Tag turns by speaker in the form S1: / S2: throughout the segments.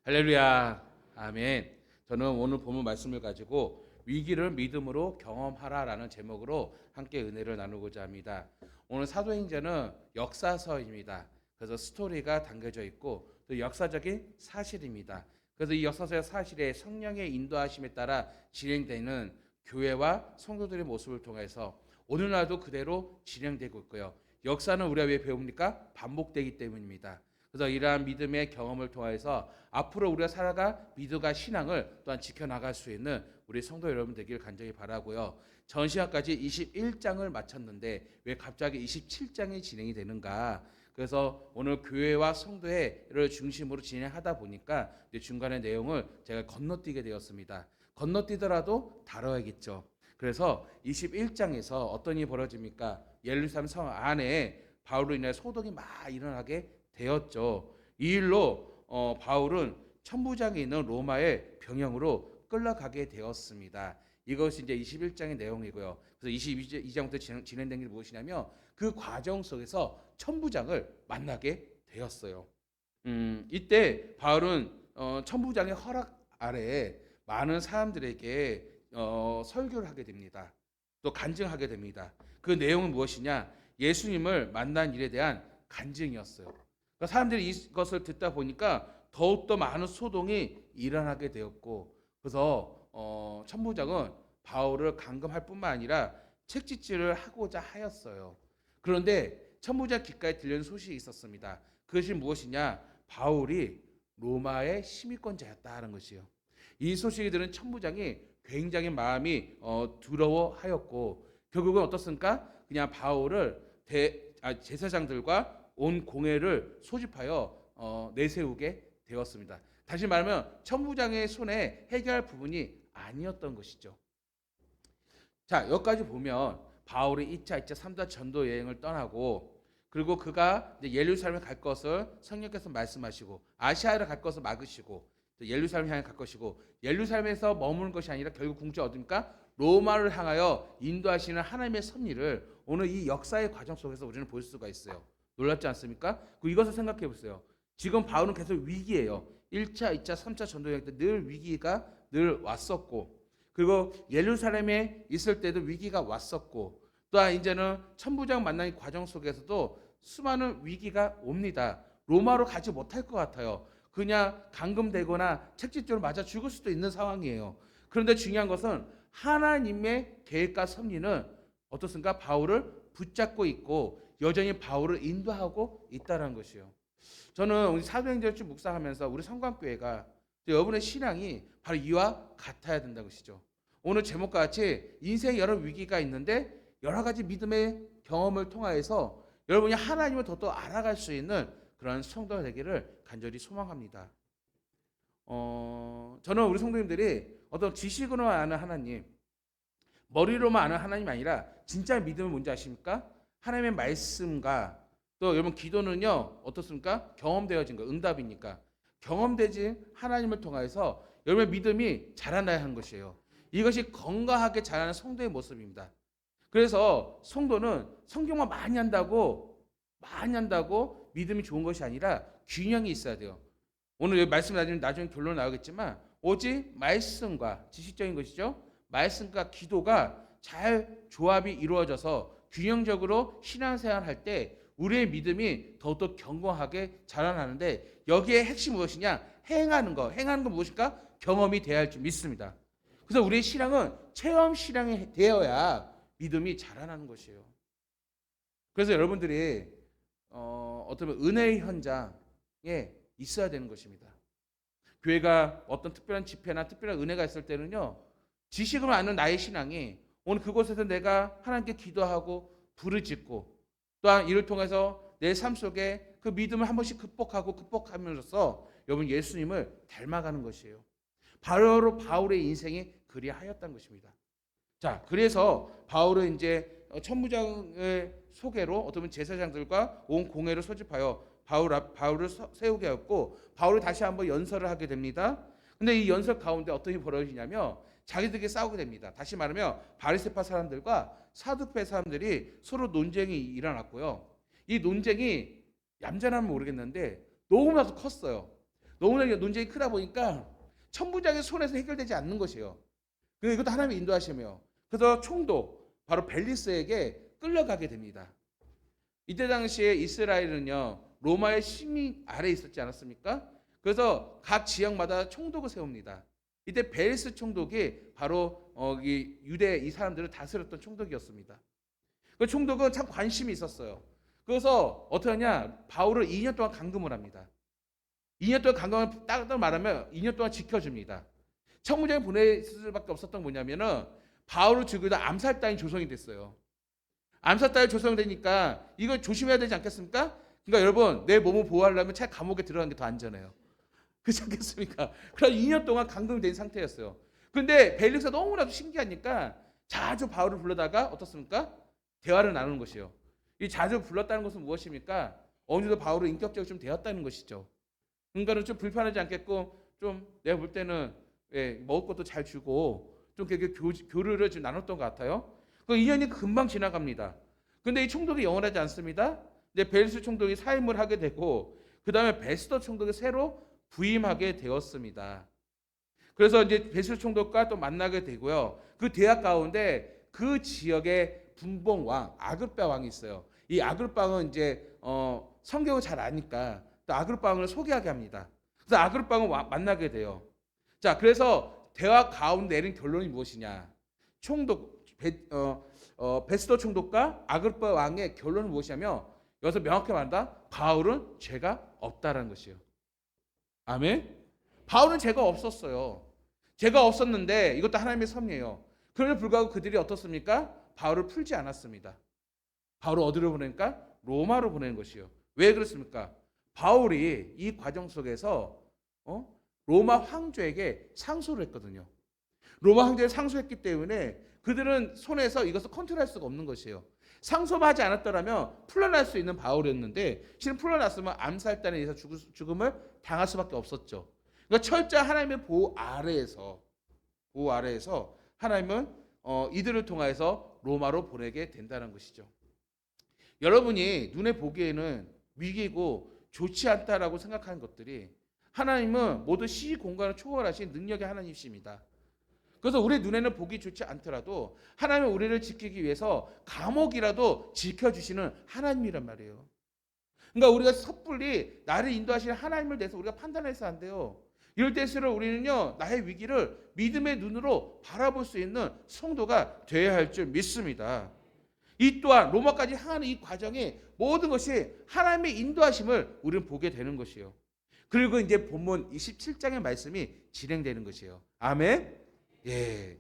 S1: 할렐루야. 아멘. 저는 오늘 본문 말씀을 가지고 위기를 믿음으로 경험하라라는 제목으로 함께 은혜를 나누고자 합니다. 오늘 사도행전은 역사서입니다. 그래서 스토리가 담겨져 있고 또 역사적인 사실입니다. 그래서 이 역사적 사실에 성령의 인도하심에 따라 진행되는 교회와 성도들의 모습을 통해서 오늘날도 그대로 진행되고 있고요. 역사는 우리가 왜 배웁니까? 반복되기 때문입니다. 그래서 이러한 믿음의 경험을 통해서 앞으로 우리가 살아가 믿음과 신앙을 또한 지켜나갈 수 있는 우리 성도 여러분 되길 간절히 바라고요. 전 시간까지 21장을 마쳤는데 왜 갑자기 27장이 진행이 되는가? 그래서 오늘 교회와 성도회를 중심으로 진행하다 보니까 중간에 내용을 제가 건너뛰게 되었습니다. 건너뛰더라도 다뤄야겠죠. 그래서 21장에서 어떤 일이 벌어집니까? 예루살렘 성 안에 바울로 인해 소동이 막 일어나게 되었죠. 이 일로 바울은 천부장에 있는 로마의 병영으로 끌려가게 되었습니다. 이것이 이제 21장의 내용이고요. 그래서 22장부터 진행된 게 무엇이냐면 그 과정 속에서 천부장을 만나게 되었어요. 이때 바울은 천부장의 허락 아래에 많은 사람들에게 설교를 하게 됩니다. 또 간증하게 됩니다. 그 내용은 무엇이냐? 예수님을 만난 일에 대한 간증이었어요. 그러니까 사람들이 이것을 듣다 보니까 더욱더 많은 소동이 일어나게 되었고, 그래서 천부장은 바울을 감금할 뿐만 아니라 책짓질을 하고자 하였어요. 그런데 천부장 귓가에 들려는 소식이 있었습니다. 그것이 무엇이냐? 바울이 로마의 시민권자였다는 것이요. 이 소식이 들은 천부장이 굉장히 마음이 두려워하였고, 결국은 어떻습니까? 그냥 바울을 제사장들과 온 공회를 소집하여 내세우게 되었습니다. 다시 말하면 천부장의 손에 해결할 부분이 아니었던 것이죠. 자, 여기까지 보면 바울이 2차, 2차, 3차 전도 여행을 떠나고, 그리고 그가 이제 예루살렘에 갈 것을 성령께서 말씀하시고, 아시아를 갈 것을 막으시고, 또 예루살렘 향해 갈 것이고, 예루살렘에서 머무는 것이 아니라 결국 궁극적으로 어딥니까? 로마를 향하여 인도하시는 하나님의 섭리를 오늘 이 역사의 과정 속에서 우리는 볼 수가 있어요. 놀랍지 않습니까? 이것을 생각해 보세요. 지금 바울은 계속 위기예요. 1차, 2차, 3차 전도 여행 때 늘 위기가 늘 왔었고, 그리고 예루살렘에 있을 때도 위기가 왔었고, 또한 이제는 천부장 만나는 과정 속에서도 수많은 위기가 옵니다. 로마로 가지 못할 것 같아요. 그냥 감금되거나 책짓조를 맞아 죽을 수도 있는 상황이에요. 그런데 중요한 것은 하나님의 계획과 섭리는 어떻습니까? 바울을 붙잡고 있고 여전히 바울을 인도하고 있다는 것이요. 저는 우리 사도행전을 쭉 묵상하면서 우리 성광교회가 여러분의 신앙이 바로 이와 같아야 된다는 것이죠. 오늘 제목과 같이 인생에 여러 위기가 있는데 여러 가지 믿음의 경험을 통하여서 여러분이 하나님을 더 알아갈 수 있는 그런 성도가 되기를 간절히 소망합니다. 저는 우리 성도님들이 어떤 지식으로만 아는 하나님, 머리로만 아는 하나님이 아니라 진짜 믿음은 뭔지 아십니까? 하나님의 말씀과 또 여러분 기도는요 어떻습니까? 경험되어진 거, 응답이니까 경험되진 하나님을 통해서 여러분의 믿음이 자라나야 하는 것이에요. 이것이 건강하게 자라는 성도의 모습입니다. 그래서 성도는 성경만 많이 한다고 믿음이 좋은 것이 아니라 균형이 있어야 돼요. 오늘 말씀 나중에 결론 나오겠지만 오직 말씀과 지식적인 것이죠. 말씀과 기도가 잘 조합이 이루어져서 균형적으로 신앙생활을 할 때 우리의 믿음이 더욱더 견고하게 자라나는데 여기에 핵심이 무엇이냐? 행하는 거 무엇일까? 경험이 되어야 할 줄 믿습니다. 그래서 우리의 신앙은 체험 신앙이 되어야 믿음이 자라나는 것이에요. 그래서 여러분들이 어떤 은혜의 현장에 있어야 되는 것입니다. 교회가 어떤 특별한 집회나 특별한 은혜가 있을 때는요, 지식으로 아는 나의 신앙이 오늘 그곳에서 내가 하나님께 기도하고 부르짖고 또한 이를 통해서 내 삶 속에 그 믿음을 한 번씩 극복하면서 여러분 예수님을 닮아가는 것이에요. 바로 바울의 인생이 그리하였던 것입니다. 자, 그래서 바울은 이제 천부장의 소개로 어떤 제사장들과 온 공회를 소집하여 바울을 세우게 하였고 바울이 다시 한번 연설을 하게 됩니다. 근데 이 연설 가운데 어떤 일이 벌어지냐면 자기들끼리 싸우게 됩니다. 다시 말하면 바리새파 사람들과 사두페 사람들이 서로 논쟁이 일어났고요. 이 논쟁이 얌전하면 모르겠는데 너무나도 컸어요. 너무나 논쟁이 크다 보니까 천부장의 손에서 해결되지 않는 것이에요. 그래서 이것도 하나님의 인도하심이에요. 그래서 총독 바로 벨리스에게 끌려가게 됩니다. 이때 당시에 이스라엘은요 로마의 식민 아래에 있었지 않았습니까? 그래서 각 지역마다 총독을 세웁니다. 이때 벨리스 총독이 바로 이 유대 이 사람들을 다스렸던 총독이었습니다. 그 총독은 참 관심이 있었어요. 그래서 어떻게 하냐? 바울을 2년 동안 감금을 합니다. 2년 동안 감금을 딱 말하면 2년 동안 지켜줍니다. 청무장에 보낼 수밖에 없었던 뭐냐면은 바울을 죽이다 암살단이 조성이 됐어요. 암살단이 조성되니까 이걸 조심해야 되지 않겠습니까? 그러니까 여러분 내 몸을 보호하려면 차라리 감옥에 들어가는 게 더 안전해요. 그렇지 않겠습니까? 그래서 2년 동안 감금이 된 상태였어요. 그런데 벨릭스가 너무나도 신기하니까 자주 바울을 불러다가 어떻습니까? 대화를 나누는 것이요. 이 자주 불렀다는 것은 무엇입니까? 어느 정도 바울을 인격적으로 좀 되었다는 것이죠. 그러니까는 좀 불편하지 않겠고 좀 내가 볼 때는 먹을 것도 잘 주고 좀 그렇게 교류를 좀 나눴던 것 같아요. 그 2년이 금방 지나갑니다. 근데 이 총독이 영원하지 않습니다. 이제 벨리스 총독이 사임을 하게 되고 그 다음에 베스더 총독이 새로 부임하게 되었습니다. 그래서 이제 벨리스 총독과 또 만나게 되고요. 그 대화 가운데 그 지역의 분봉 왕 아그리파 왕이 있어요. 이 아그리파 왕은 이제 성경을 잘 아니까 또 아그리파 왕을 소개하게 합니다. 그래서 아그리파 왕을 만나게 돼요. 자, 그래서 대화 가운데 내린 결론이 무엇이냐? 베스더 총독과 아그리파 왕의 결론은 무엇이냐면 여기서 명확히 말한다. 바울은 죄가 없다라는 것이에요. 아멘. 바울은 죄가 없었어요. 죄가 없었는데 이것도 하나님의 섭리예요. 그럼에도 불구하고 그들이 어떻습니까? 바울을 풀지 않았습니다. 바울을 어디로 보내니까? 로마로 보내는 것이요. 왜 그렇습니까? 바울이 이 과정 속에서 로마 황제에게 상소를 했거든요. 로마 황제에 상소했기 때문에 그들은 손에서 이것을 컨트롤할 수가 없는 것이에요. 상소만 하지 않았더라면 풀려날 수 있는 바울이었는데 실은 풀려났으면 암살단에 의해서 죽음을 당할 수밖에 없었죠. 그러니까 철저한 하나님의 보호 아래에서 하나님은 이들을 통해서 로마로 보내게 된다는 것이죠. 여러분이 눈에 보기에는 위기고 좋지 않다라고 생각하는 것들이 하나님은 모두 시 공간을 초월하신 능력의 하나님이십니다. 그래서 우리 눈에는 보기 좋지 않더라도 하나님은 우리를 지키기 위해서 감옥이라도 지켜주시는 하나님이란 말이에요. 그러니까 우리가 섣불리 나를 인도하시는 하나님을 대해서 우리가 판단해서 안 돼요. 이럴 때일수록 우리는요 나의 위기를 믿음의 눈으로 바라볼 수 있는 성도가 되어야 할 줄 믿습니다. 이 또한 로마까지 향하는 이 과정이 모든 것이 하나님의 인도하심을 우리는 보게 되는 것이에요. 그리고 이제 본문 27장의 말씀이 진행되는 것이에요. 아멘. 예.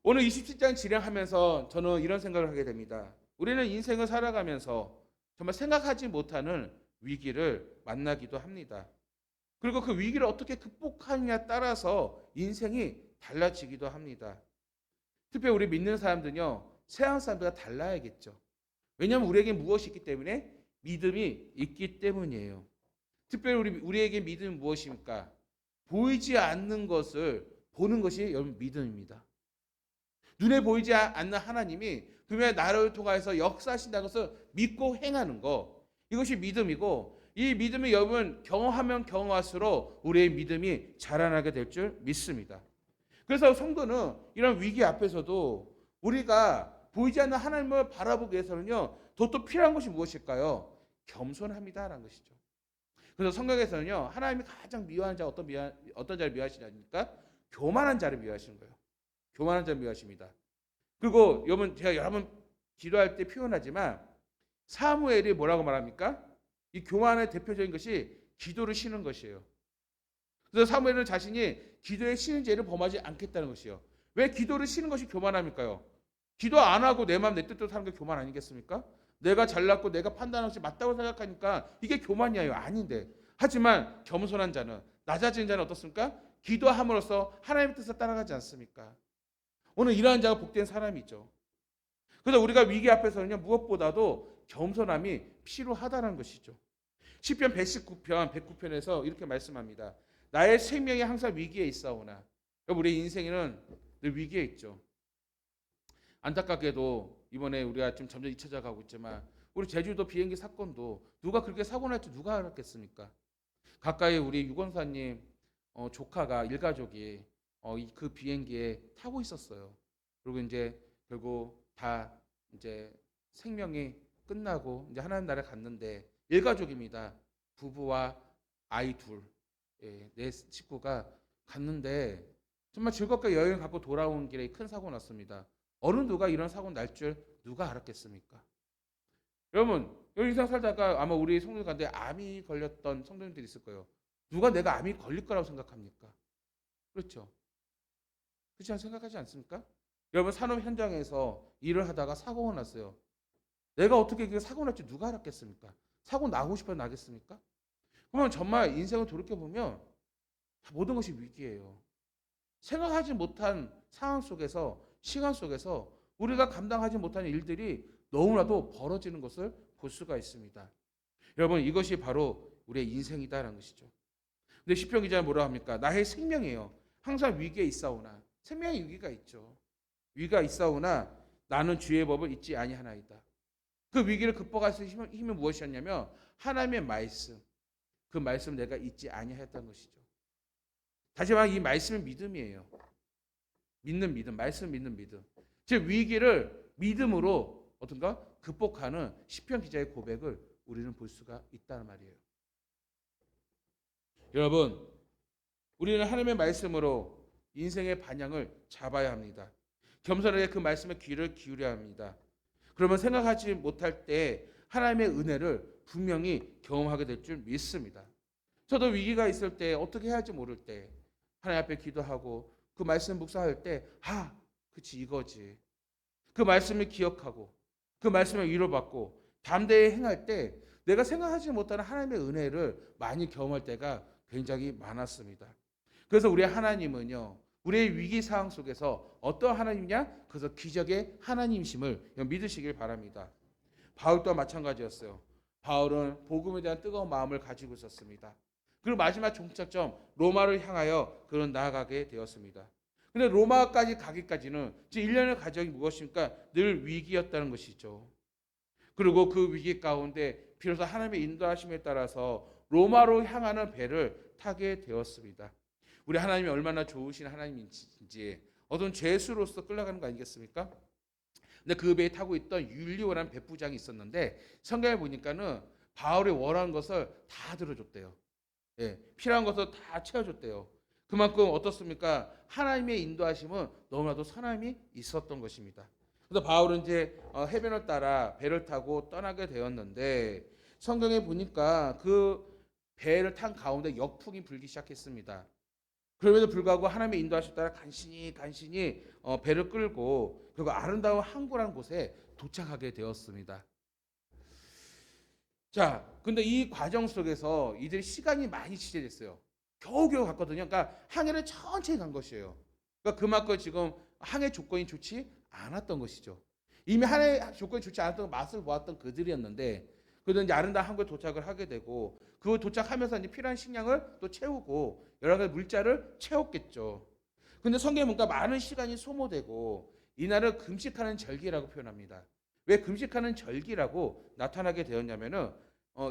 S1: 오늘 27장 진행하면서 저는 이런 생각을 하게 됩니다. 우리는 인생을 살아가면서 정말 생각하지 못하는 위기를 만나기도 합니다. 그리고 그 위기를 어떻게 극복하느냐에 따라서 인생이 달라지기도 합니다. 특별히 우리 믿는 사람들은요, 세상 사람들과 달라야겠죠. 왜냐하면 우리에게 무엇이 있기 때문에? 믿음이 있기 때문이에요. 특별히 우리에게 믿음은 무엇입니까? 보이지 않는 것을 보는 것이 여러분 믿음입니다. 눈에 보이지 않는 하나님이 그러면 나를 통해서 역사하신다는 것을 믿고 행하는 것, 이것이 믿음이고 이 믿음이 여러분 경험하면 경험할수록 우리의 믿음이 자라나게 될 줄 믿습니다. 그래서 성도는 이런 위기 앞에서도 우리가 보이지 않는 하나님을 바라보기 위해서는요 더 필요한 것이 무엇일까요? 겸손합니다라는 것이죠. 그래서 성경에서는요 하나님이 가장 미워하는 자 어떤 자를 미워하시냐니까 교만한 자를 미워하시는 거예요. 교만한 자를 미워하십니다. 그리고 여러분 제가 여러 번 기도할 때 표현하지만 사무엘이 뭐라고 말합니까? 이 교만의 대표적인 것이 기도를 쉬는 것이에요. 그래서 사무엘은 자신이 기도에 쉬는 죄를 범하지 않겠다는 것이요. 왜 기도를 쉬는 것이 교만합니까요? 기도 안 하고 내 마음 내 뜻대로 사는 게 교만 아니겠습니까? 내가 잘났고 내가 판단한 것이 맞다고 생각하니까 이게 교만이에요. 아닌데. 하지만 겸손한 자는 낮아진 자는 어떻습니까? 기도함으로써 하나님의 뜻을 따라가지 않습니까? 오늘 이러한 자가 복된 사람이죠. 그래서 우리가 위기 앞에서는요 무엇보다도 겸손함이 필요하다는 것이죠. 시편 119편 109편에서 이렇게 말씀합니다. 나의 생명이 항상 위기에 있사오나. 우리 인생에는 늘 위기에 있죠. 안타깝게도 이번에 우리가 좀 점점 잊혀져 가고 있지만 우리 제주도 비행기 사건도 누가 그렇게 사고 날지 누가 알았겠습니까? 가까이 우리 유건사님 조카가 일가족이 그 비행기에 타고 있었어요. 그리고 이제 결국 다 이제 생명이 끝나고 이제 하나님 나라에 갔는데 일가족입니다. 부부와 아이 둘, 네 식구가 갔는데 정말 즐겁게 여행을 갖고 돌아온 길에 큰 사고 났습니다. 어느 누가 이런 사고 날 줄 누가 알았겠습니까? 여러분 여기 인상 살다가 아마 우리 성도들 가운데 암이 걸렸던 성도님들이 있을 거예요. 누가 내가 암이 걸릴 거라고 생각합니까? 그렇죠. 그렇지 않 생각하지 않습니까? 여러분 산업 현장에서 일을 하다가 사고가 났어요. 내가 어떻게 그 사고 날지 누가 알았겠습니까? 사고 나고 싶어 나겠습니까? 그러면 정말 인생을 돌이켜 보면 모든 것이 위기예요. 생각하지 못한 상황 속에서 시간 속에서 우리가 감당하지 못한 일들이 너무나도 벌어지는 것을 볼 수가 있습니다. 여러분 이것이 바로 우리의 인생이다라는 것이죠. 근데 시편 기자는 뭐라 합니까? 나의 생명이에요. 항상 위기에 있사오나 생명의 위기가 있죠. 위기가 있사오나 나는 주의 법을 잊지 아니하나이다. 그 위기를 극복할 수 있는 힘은 무엇이었냐면 하나님의 말씀. 그 말씀 내가 잊지 아니하였다는 것이죠. 다시 말하면 이 말씀은 믿음이에요. 믿는 믿음, 말씀 믿는 믿음. 즉 위기를 믿음으로 어떤가 극복하는 시편 기자의 고백을 우리는 볼 수가 있다는 말이에요. 여러분, 우리는 하나님의 말씀으로 인생의 방향을 잡아야 합니다. 겸손하게 그 말씀에 귀를 기울여야 합니다. 그러면 생각하지 못할 때 하나님의 은혜를 분명히 경험하게 될 줄 믿습니다. 저도 위기가 있을 때 어떻게 해야 할지 모를 때 하나님 앞에 기도하고 그 말씀 묵상할 때 그치 이거지. 그 말씀을 기억하고 그 말씀을 위로받고 담대히 행할 때 내가 생각하지 못하는 하나님의 은혜를 많이 경험할 때가 굉장히 많았습니다. 그래서 우리 하나님은요. 우리의 위기 상황 속에서 어떤 하나님이냐? 그래서 기적의 하나님이심을 믿으시길 바랍니다. 바울도 마찬가지였어요. 바울은 복음에 대한 뜨거운 마음을 가지고 있었습니다. 그리고 마지막 종착점 로마를 향하여 그는 나아가게 되었습니다. 근데 로마까지 가기까지는 지금 1년의 과정이 무엇입니까? 늘 위기였다는 것이죠. 그리고 그 위기 가운데 비로소 하나님의 인도하심에 따라서 로마로 향하는 배를 타게 되었습니다. 우리 하나님이 얼마나 좋으신 하나님인지 어떤 죄수로서 끌려가는 거 아니겠습니까? 근데 그 배에 타고 있던 율리오라는 백부장이 있었는데 성경에 보니까는 바울이 원하는 것을 다 들어줬대요. 필요한 것을 다 채워줬대요. 그만큼 어떻습니까? 하나님의 인도하심은 너무나도 선함이 있었던 것입니다. 그래서 바울은 이제 해변을 따라 배를 타고 떠나게 되었는데 성경에 보니까 그 배를 탄 가운데 역풍이 불기 시작했습니다. 그럼에도 불구하고 하나님의 인도하심 따라 간신히 배를 끌고 그리고 아름다운 항구라는 곳에 도착하게 되었습니다. 자, 근데 이 과정 속에서 이들이 시간이 많이 지체됐어요. 겨우겨우 갔거든요. 그러니까 항해를 천천히 간 것이에요. 그러니까 그만큼 지금 항해 조건이 좋지 않았던 것이죠. 이미 항해 조건이 좋지 않았던 맛을 보았던 그들이었는데 그들은 이제 아름다운 항구에 도착을 하게 되고 그 도착하면서 이제 필요한 식량을 또 채우고 여러 가지 물자를 채웠겠죠. 근데 성경에 보니까 많은 시간이 소모되고 이날을 금식하는 절기라고 표현합니다. 왜 금식하는 절기라고 나타나게 되었냐면은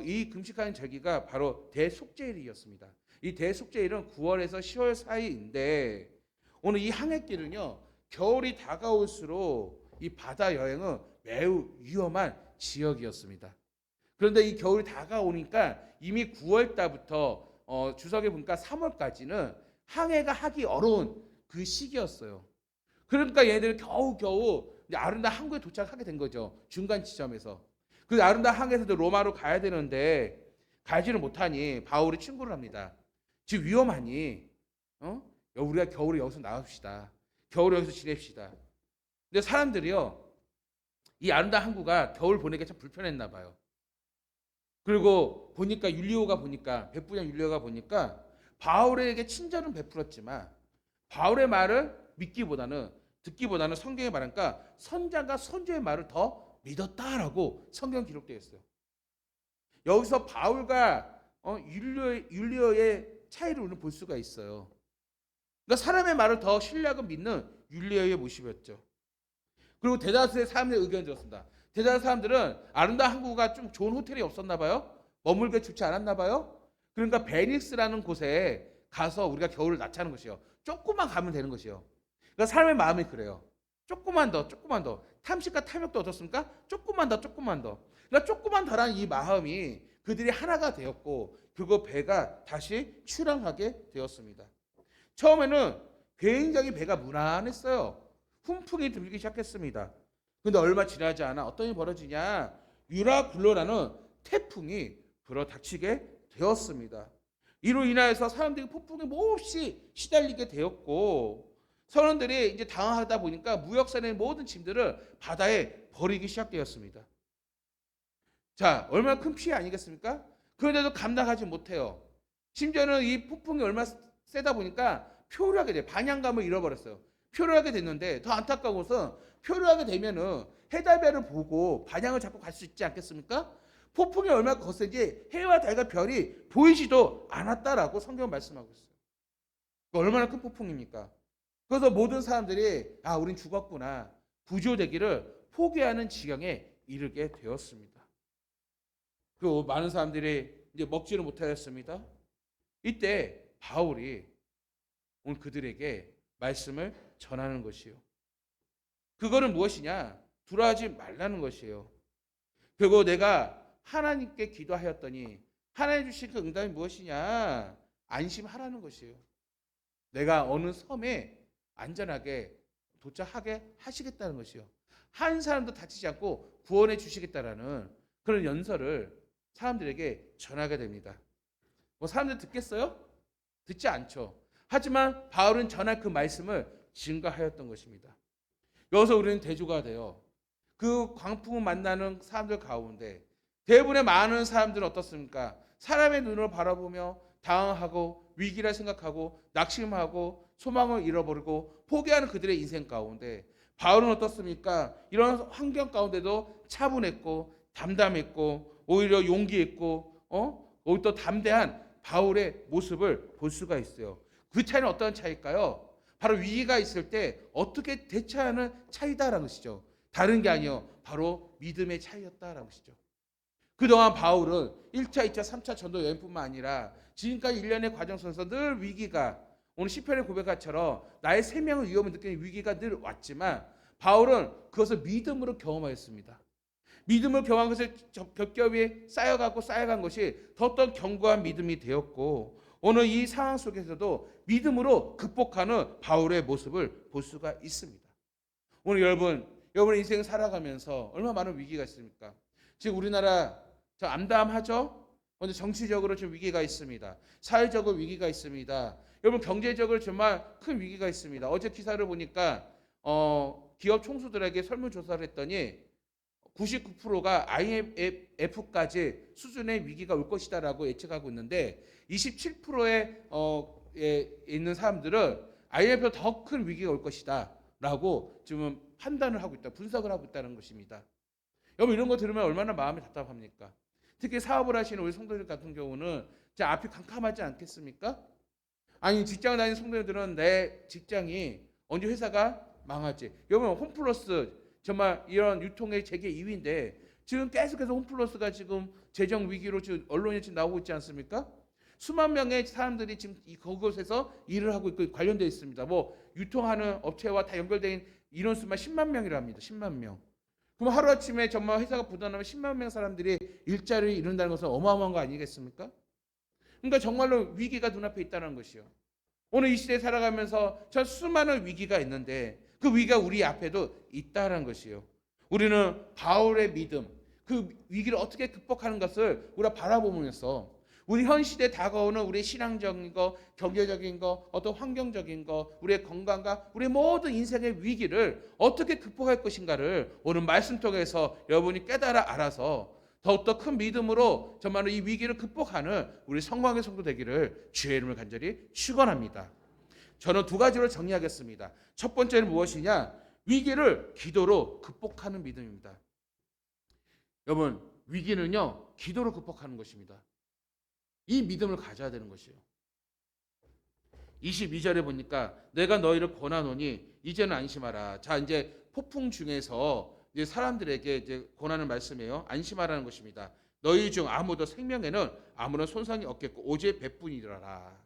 S1: 이 금식하는 절기가 바로 대속죄일이었습니다. 이 대속죄일은 9월에서 10월 사이인데 오늘 이 항해길은요 겨울이 다가올수록 이 바다 여행은 매우 위험한 지역이었습니다. 그런데 이 겨울이 다가오니까 이미 9월 달부터 주석에 보니까 3월까지는 항해가 하기 어려운 그 시기였어요. 그러니까 얘네들은 겨우겨우 아름다운 항구에 도착하게 된 거죠. 중간 지점에서. 그 아름다운 항에서도 로마로 가야 되는데 가지를 못하니 바울이 친구를 합니다. 지금 위험하니 우리가 겨울에 여기서 나갑시다. 겨울에 여기서 지냅시다. 근데 사람들이요. 이 아름다운 항구가 겨울 보내기가 참 불편했나 봐요. 그리고 보니까 백부장 율리오가 보니까 바울에게 친절은 베풀었지만 바울의 말을 듣기보다는 성경에 말하니까 선장과 선조의 말을 더 믿었다라고 성경 기록되어 있어요. 여기서 바울과 율리오의 차이를 우리는 볼 수가 있어요. 그러니까 사람의 말을 더 신뢰하고 믿는 율리오의 모습이었죠. 그리고 대다수의 사람들의 의견을 들었습니다. 대다수 사람들은 아름다운 항구가 좀 좋은 호텔이 없었나 봐요. 머물기 좋지 않았나 봐요. 그러니까 베닉스라는 곳에 가서 우리가 겨울을 나차는 것이요. 조금만 가면 되는 것이요. 그러니까 사람의 마음이 그래요. 조금만 더, 조금만 더. 탐식과 탐욕도 어떻습니까? 조금만 더, 조금만 더. 그러니까 조금만 더라는 이 마음이 그들이 하나가 되었고, 그리고 배가 다시 출항하게 되었습니다. 처음에는 굉장히 배가 무난했어요. 훈풍이 들기 시작했습니다. 근데 얼마 지나지 않아 어떤 일이 벌어지냐? 유라굴로라는 태풍이 불어닥치게 되었습니다. 이로 인하여서 사람들이 폭풍에 몹시 시달리게 되었고, 선원들이 이제 당황하다 보니까 무역선의 모든 짐들을 바다에 버리기 시작되었습니다. 자, 얼마나 큰 피해 아니겠습니까? 그런데도 감당하지 못해요. 심지어는 이 폭풍이 얼마나 세다 보니까 표류하게 돼. 방향감을 잃어버렸어요. 표류하게 됐는데 더 안타까운 것은 표류하게 되면은 해달별을 보고 방향을 잡고 갈 수 있지 않겠습니까? 폭풍이 얼마나 거센지 해와 달과 별이 보이지도 않았다라고 성경은 말씀하고 있어요. 얼마나 큰 폭풍입니까? 그래서 모든 사람들이 우린 죽었구나, 구조되기를 포기하는 지경에 이르게 되었습니다. 그 많은 사람들이 이제 먹지를 못하였습니다. 이때 바울이 오늘 그들에게 말씀을 전하는 것이요. 그거는 무엇이냐? 두려워하지 말라는 것이에요. 그리고 내가 하나님께 기도하였더니 하나님 주신 그 응답이 무엇이냐? 안심하라는 것이에요. 내가 어느 섬에 안전하게 도착하게 하시겠다는 것이요. 한 사람도 다치지 않고 구원해 주시겠다라는 그런 연설을 사람들에게 전하게 됩니다. 뭐 사람들 듣겠어요? 듣지 않죠. 하지만 바울은 전할 그 말씀을 증거하였던 것입니다. 여기서 우리는 대조가 돼요. 그 광풍을 만나는 사람들 가운데 대부분의 많은 사람들은 어떻습니까? 사람의 눈으로 바라보며 당황하고 위기라 생각하고 낙심하고 소망을 잃어버리고 포기하는 그들의 인생 가운데 바울은 어떻습니까? 이런 환경 가운데도 차분했고 담담했고 오히려 용기 있고 오히려 또 담대한 바울의 모습을 볼 수가 있어요. 그 차이는 어떤 차이일까요? 바로 위기가 있을 때 어떻게 대처하는 차이다라는 것이죠. 다른 게 아니요, 바로 믿음의 차이였다라는 것이죠. 그동안 바울은 1차, 2차, 3차 전도 여행뿐만 아니라 지금까지 1년의 과정 속에서 늘 위기가, 오늘 시편의 고백처럼 나의 생명을 위험을 느끼는 위기가 늘 왔지만 바울은 그것을 믿음으로 경험하였습니다. 믿음을 경험한 것을 겹겹이 위에 쌓여간 것이 더 어떤 견고한 믿음이 되었고, 오늘 이 상황 속에서도 믿음으로 극복하는 바울의 모습을 볼 수가 있습니다. 오늘 여러분의 인생을 살아가면서 얼마나 많은 위기가 있습니까? 지금 우리나라 암담하죠? 먼저 정치적으로 지금 위기가 있습니다. 사회적으로 위기가 있습니다. 여러분 경제적으로 정말 큰 위기가 있습니다. 어제 기사를 보니까 기업 총수들에게 설문조사를 했더니 99%가 IMF까지 수준의 위기가 올 것이다라고 예측하고 있는데 27%의 있는 사람들은 IMF보다 더 큰 위기가 올 것이다라고 지금 판단을 하고 있다, 분석을 하고 있다는 것입니다. 여러분 이런 거 들으면 얼마나 마음이 답답합니까? 특히 사업을 하시는 우리 성도들 같은 경우는 제 앞이 캄캄하지 않겠습니까? 아니 직장을 다니는 성도들은 내 직장이 언제 회사가 망할지. 여러분 홈플러스 정말 이런 유통의 세계 2위인데 지금 계속해서 홈플러스가 지금 재정 위기로 지금 언론에 지금 나오고 있지 않습니까? 수만 명의 사람들이 지금 그곳에서 일을 하고 있고 관련되어 있습니다. 뭐 유통하는 업체와 다 연결된 인원수만 10만 명이랍니다. 10만 명. 그럼 하루아침에 정말 회사가 부도나면 10만 명 사람들이 일자리를 잃는다는 것은 어마어마한 거 아니겠습니까? 그러니까 정말로 위기가 눈앞에 있다는 것이요. 오늘 이 시대에 살아가면서 전 수많은 위기가 있는데 그 위기가 우리 앞에도 있다는 것이요. 우리는 바울의 믿음, 그 위기를 어떻게 극복하는 것을 우리가 바라보면서 우리 현 시대에 다가오는 우리의 신앙적인 거, 경제적인 거, 어떤 환경적인 거, 우리의 건강과 우리 모든 인생의 위기를 어떻게 극복할 것인가를 오늘 말씀 통해서 여러분이 깨달아 알아서 더욱더 큰 믿음으로 정말로 이 위기를 극복하는 우리 성광의 성도 되기를 주의 이름을 간절히 축원합니다. 저는 두 가지로 정리하겠습니다. 첫 번째는 무엇이냐? 위기를 기도로 극복하는 믿음입니다. 여러분 위기는요 기도로 극복하는 것입니다. 이 믿음을 가져야 되는 것이에요. 22절에 보니까 내가 너희를 권하노니 이제는 안심하라. 자 이제 폭풍 중에서 이제 사람들에게 이제 권하는 말씀이에요. 안심하라는 것입니다. 너희 중 아무도 생명에는 아무런 손상이 없겠고 오직 배뿐이더라.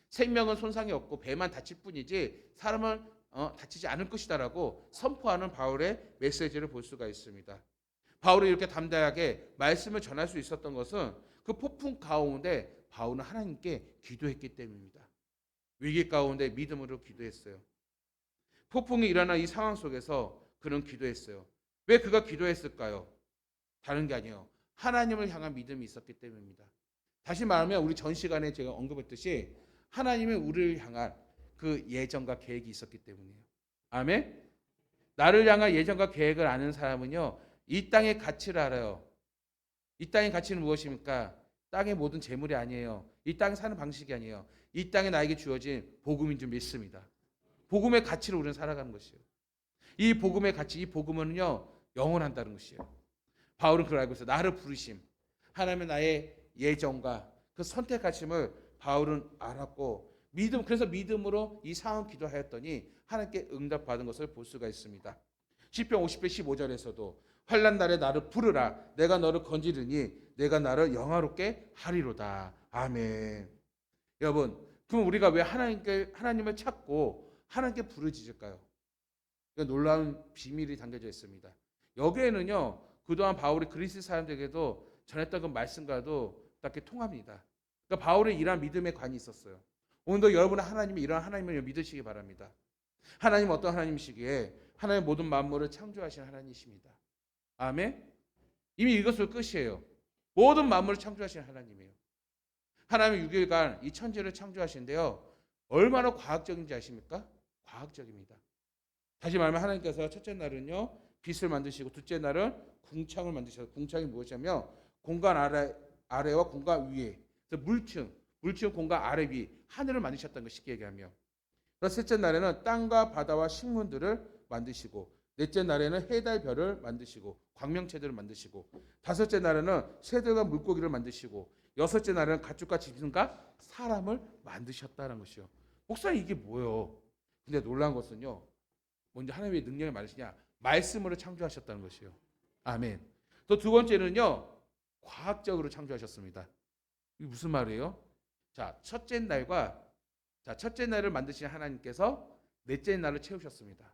S1: 생명은 손상이 없고 배만 다칠 뿐이지 사람은 다치지 않을 것이다라고 선포하는 바울의 메시지를 볼 수가 있습니다. 바울이 이렇게 담대하게 말씀을 전할 수 있었던 것은 그 폭풍 가운데 바울은 하나님께 기도했기 때문입니다. 위기 가운데 믿음으로 기도했어요. 폭풍이 일어난 이 상황 속에서 그는 기도했어요. 왜 그가 기도했을까요? 다른 게 아니에요. 하나님을 향한 믿음이 있었기 때문입니다. 다시 말하면 우리 전 시간에 제가 언급했듯이 하나님은 우리를 향한 그 예정과 계획이 있었기 때문이에요. 아멘. 나를 향한 예정과 계획을 아는 사람은요, 이 땅의 가치를 알아요. 이 땅의 가치는 무엇입니까? 땅의 모든 재물이 아니에요. 이 땅에 사는 방식이 아니에요. 이 땅에 나에게 주어진 복음인 줄 믿습니다. 복음의 가치로 우리는 살아가는 것이에요. 이 복음의 가치, 이 복음은요 영원한다는 것이에요. 바울은 그걸 알고 있어요. 나를 부르심, 하나님의 나의 예정과 그 선택하심을 바울은 알았고 그래서 믿음으로 이 상황 기도하였더니 하나님께 응답받은 것을 볼 수가 있습니다. 시편 50편 15절에서도 환난 날에 나를 부르라, 내가 너를 건지리니 내가 나를 영화롭게 하리로다. 아멘. 여러분, 그럼 우리가 왜 하나님을 찾고 하나님께 부르짖을까요? 놀라운 비밀이 담겨져 있습니다. 여기에는요, 그동안 바울이 그리스 사람들에게도 전했던 그 말씀과도 딱히 통합니다. 그러니까 바울의 이러한 믿음의 관이 있었어요. 오늘도 여러분은 하나님이 이러한 하나님을 믿으시기 바랍니다. 하나님은 어떤 하나님이시기에 하나님의 모든 만물을 창조하신 하나님이십니다. 아멘. 이미 이것을 끝이에요. 모든 만물을 창조하신 하나님이에요. 하나님은 6일간 이 천지를 창조하신데요, 얼마나 과학적인지 아십니까? 과학적입니다. 다시 말하면 하나님께서 첫째 날은요 빛을 만드시고 둘째 날은 궁창을 만드셔서, 궁창이 무엇이냐면 공간 아래와 공간 위에, 그래서 물층 공간 아래 위 하늘을 만드셨다는 것 쉽게 얘기하며, 그래서 셋째 날에는 땅과 바다와 식물들을 만드시고, 넷째 날에는 해달 별을 만드시고 광명체들을 만드시고, 다섯째 날에는 새들과 물고기를 만드시고, 여섯째 날에는 가축과 짐승과 사람을 만드셨다는 것이요. 목사님 이게 뭐예요? 근데 놀라운 것은요, 먼저 하나님의 능력이 많으시냐? 말씀으로 창조하셨다는 것이요. 아멘. 또 두 번째는요, 과학적으로 창조하셨습니다. 이게 무슨 말이에요? 첫째 날을 만드신 하나님께서 넷째 날을 채우셨습니다.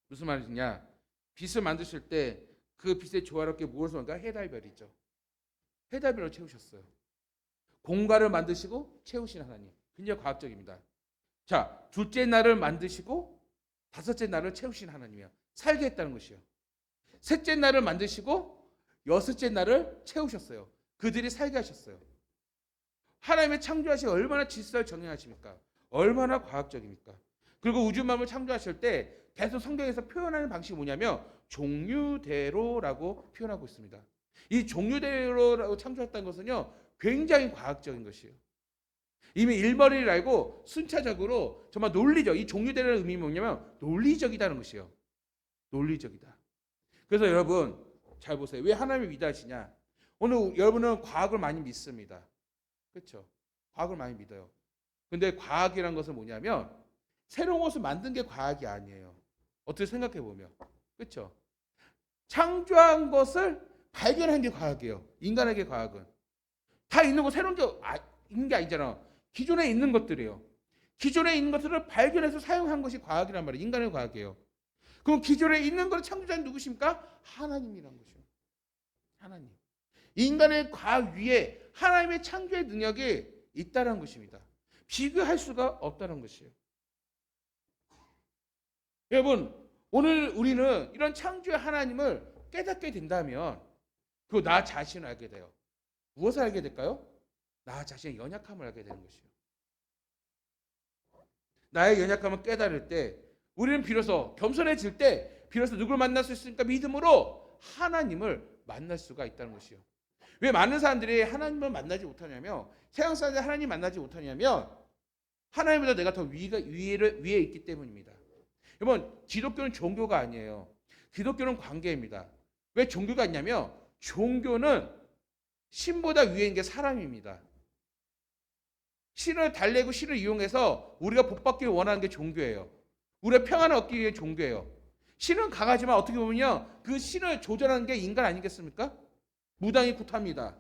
S1: 무슨 말이냐? 빛을 만드실 때 그 빛에 조화롭게 무엇을 만들까? 해달별이죠. 해달별로 채우셨어요. 공간을 만드시고 채우신 하나님. 굉장히 과학적입니다. 둘째 날을 만드시고 다섯째 날을 채우신 하나님이에요. 살게 했다는 것이요. 셋째 날을 만드시고 여섯째 날을 채우셨어요. 그들이 살게 하셨어요. 하나님의 창조하신 얼마나 질서를 정연하십니까? 얼마나 과학적입니까? 그리고 우주 만물을 창조하실 때 계속 성경에서 표현하는 방식이 뭐냐면 종류대로라고 표현하고 있습니다. 이 종류대로라고 창조했다는 것은요 굉장히 과학적인 것이에요. 이미 일머리를 알고 순차적으로 정말 논리적, 이 종류대로의 의미는 뭐냐면 논리적이다는 것이에요. 논리적이다. 그래서 여러분 잘 보세요. 왜 하나님이 위대하시냐? 오늘 여러분은 과학을 많이 믿습니다. 그렇죠? 과학을 많이 믿어요. 근데 과학이란 것은 뭐냐면 새로운 것을 만든 게 과학이 아니에요. 어떻게 생각해 보면, 그렇죠? 창조한 것을 발견한 게 과학이에요. 인간에게 과학은 다 있는 거, 새로운 게 있는 게 아니잖아. 기존에 있는 것들이에요. 기존에 있는 것들을 발견해서 사용한 것이 과학이란 말이에요. 인간의 과학이에요. 그럼 기존에 있는 것을 창조자는 누구십니까? 하나님이란 것이에요. 하나님. 인간의 과학 위에 하나님의 창조의 능력이 있다는 것입니다. 비교할 수가 없다는 것이에요. 여러분, 오늘 우리는 이런 창조의 하나님을 깨닫게 된다면 그 나 자신을 알게 돼요. 무엇을 알게 될까요? 나 자신의 연약함을 알게 되는 것이에요. 나의 연약함을 깨달을 때 우리는 비로소 겸손해질 때 비로소 누굴 만날 수 있으니까 믿음으로 하나님을 만날 수가 있다는 것이에요. 왜 많은 사람들이 하나님을 만나지 못하냐면, 세상 사람들이 하나님 만나지 못하냐면 하나님보다 내가 더 위에 있기 때문입니다. 여러분, 기독교는 종교가 아니에요. 기독교는 관계입니다. 왜 종교가 있냐면 종교는 신보다 위에 있는 게 사람입니다. 신을 달래고 신을 이용해서 우리가 복받기 원하는 게 종교예요. 우리가 평안을 얻기 위해 종교예요. 신은 강하지만 어떻게 보면요, 그 신을 조절하는 게 인간 아니겠습니까? 무당이 굿합니다.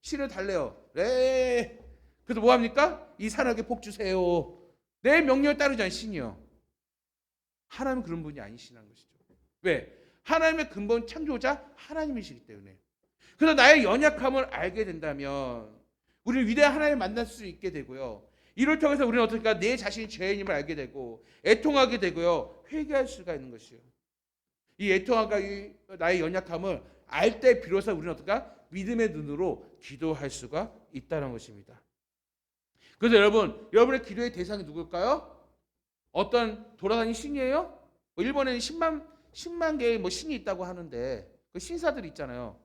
S1: 신을 달래요. 네. 그래서 뭐 합니까? 이 산에게 복 주세요. 내 명령을 따르지 신이요. 하나님은 그런 분이 아니시라는 것이죠. 왜? 하나님의 근본 창조자 하나님이시기 때문에. 그래서 나의 연약함을 알게 된다면 우리는 위대한 하나님을 만날 수 있게 되고요. 이를 통해서 우리는 어떻게 내 자신이 죄인임을 알게 되고 애통하게 되고요. 회개할 수가 있는 것이요. 이 애통함과 나의 연약함을 알 때 비로소 우리는 어떻게 믿음의 눈으로 기도할 수가 있다는 것입니다. 그래서 여러분의 기도의 대상이 누굴까요? 어떤 돌아다니는 신이에요? 일본에는 10만 개의 신이 있다고 하는데 그 신사들이 있잖아요.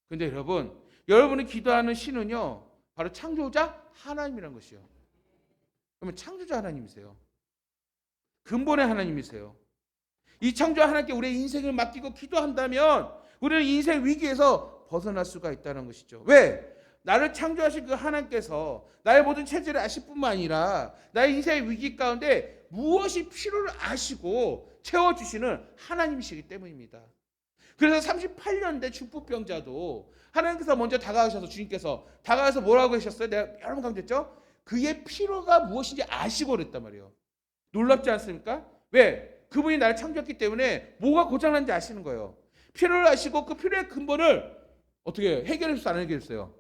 S1: 근데 여러분이 기도하는 신은요, 바로 창조자 하나님이란 것이요. 그러면 창조자 하나님이세요. 근본의 하나님이세요. 이 창조자 하나님께 우리의 인생을 맡기고 기도한다면 우리는 인생 위기에서 벗어날 수가 있다는 것이죠. 왜? 나를 창조하신 그 하나님께서 나의 모든 체질을 아실 뿐만 아니라 나의 인생의 위기 가운데 무엇이 필요를 아시고 채워주시는 하나님이시기 때문입니다. 그래서 38년 된 중풍병자도 하나님께서 먼저 다가가셔서 주님께서 다가가서 뭐라고 하셨어요? 내가 여러 번 강조했죠? 그의 필요가 무엇인지 아시고 그랬단 말이에요. 놀랍지 않습니까? 왜? 그분이 나를 창조했기 때문에 뭐가 고장난지 아시는 거예요. 필요를 아시고 그 필요의 근본을 어떻게 해결해 주셔서 안 해결해 주세요.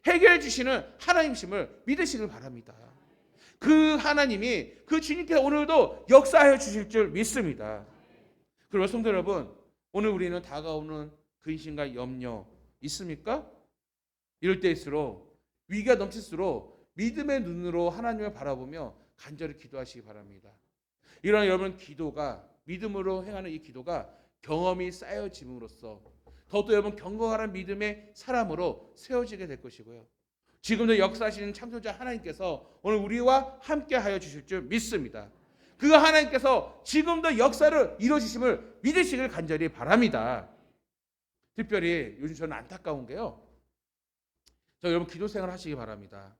S1: 해결해 주시는 하나님심을 믿으시길 바랍니다. 그 하나님이 그 주님께서 오늘도 역사하여 주실 줄 믿습니다. 그리고 성도 여러분, 오늘 우리는 다가오는 근심과 염려 있습니까? 이럴 때일수록 위기가 넘칠수록 믿음의 눈으로 하나님을 바라보며 간절히 기도하시기 바랍니다. 이런 여러분 기도가 믿음으로 행하는 이 기도가 경험이 쌓여짐으로써 더욱더 여러분 경건한 믿음의 사람으로 세워지게 될 것이고요. 지금도 역사하시는 창조자 하나님께서 오늘 우리와 함께하여 주실 줄 믿습니다. 그 하나님께서 지금도 역사를 이루어주심을 믿으시길 간절히 바랍니다. 특별히 요즘 저는 안타까운 게요. 여러분 기도 생활 하시기 바랍니다.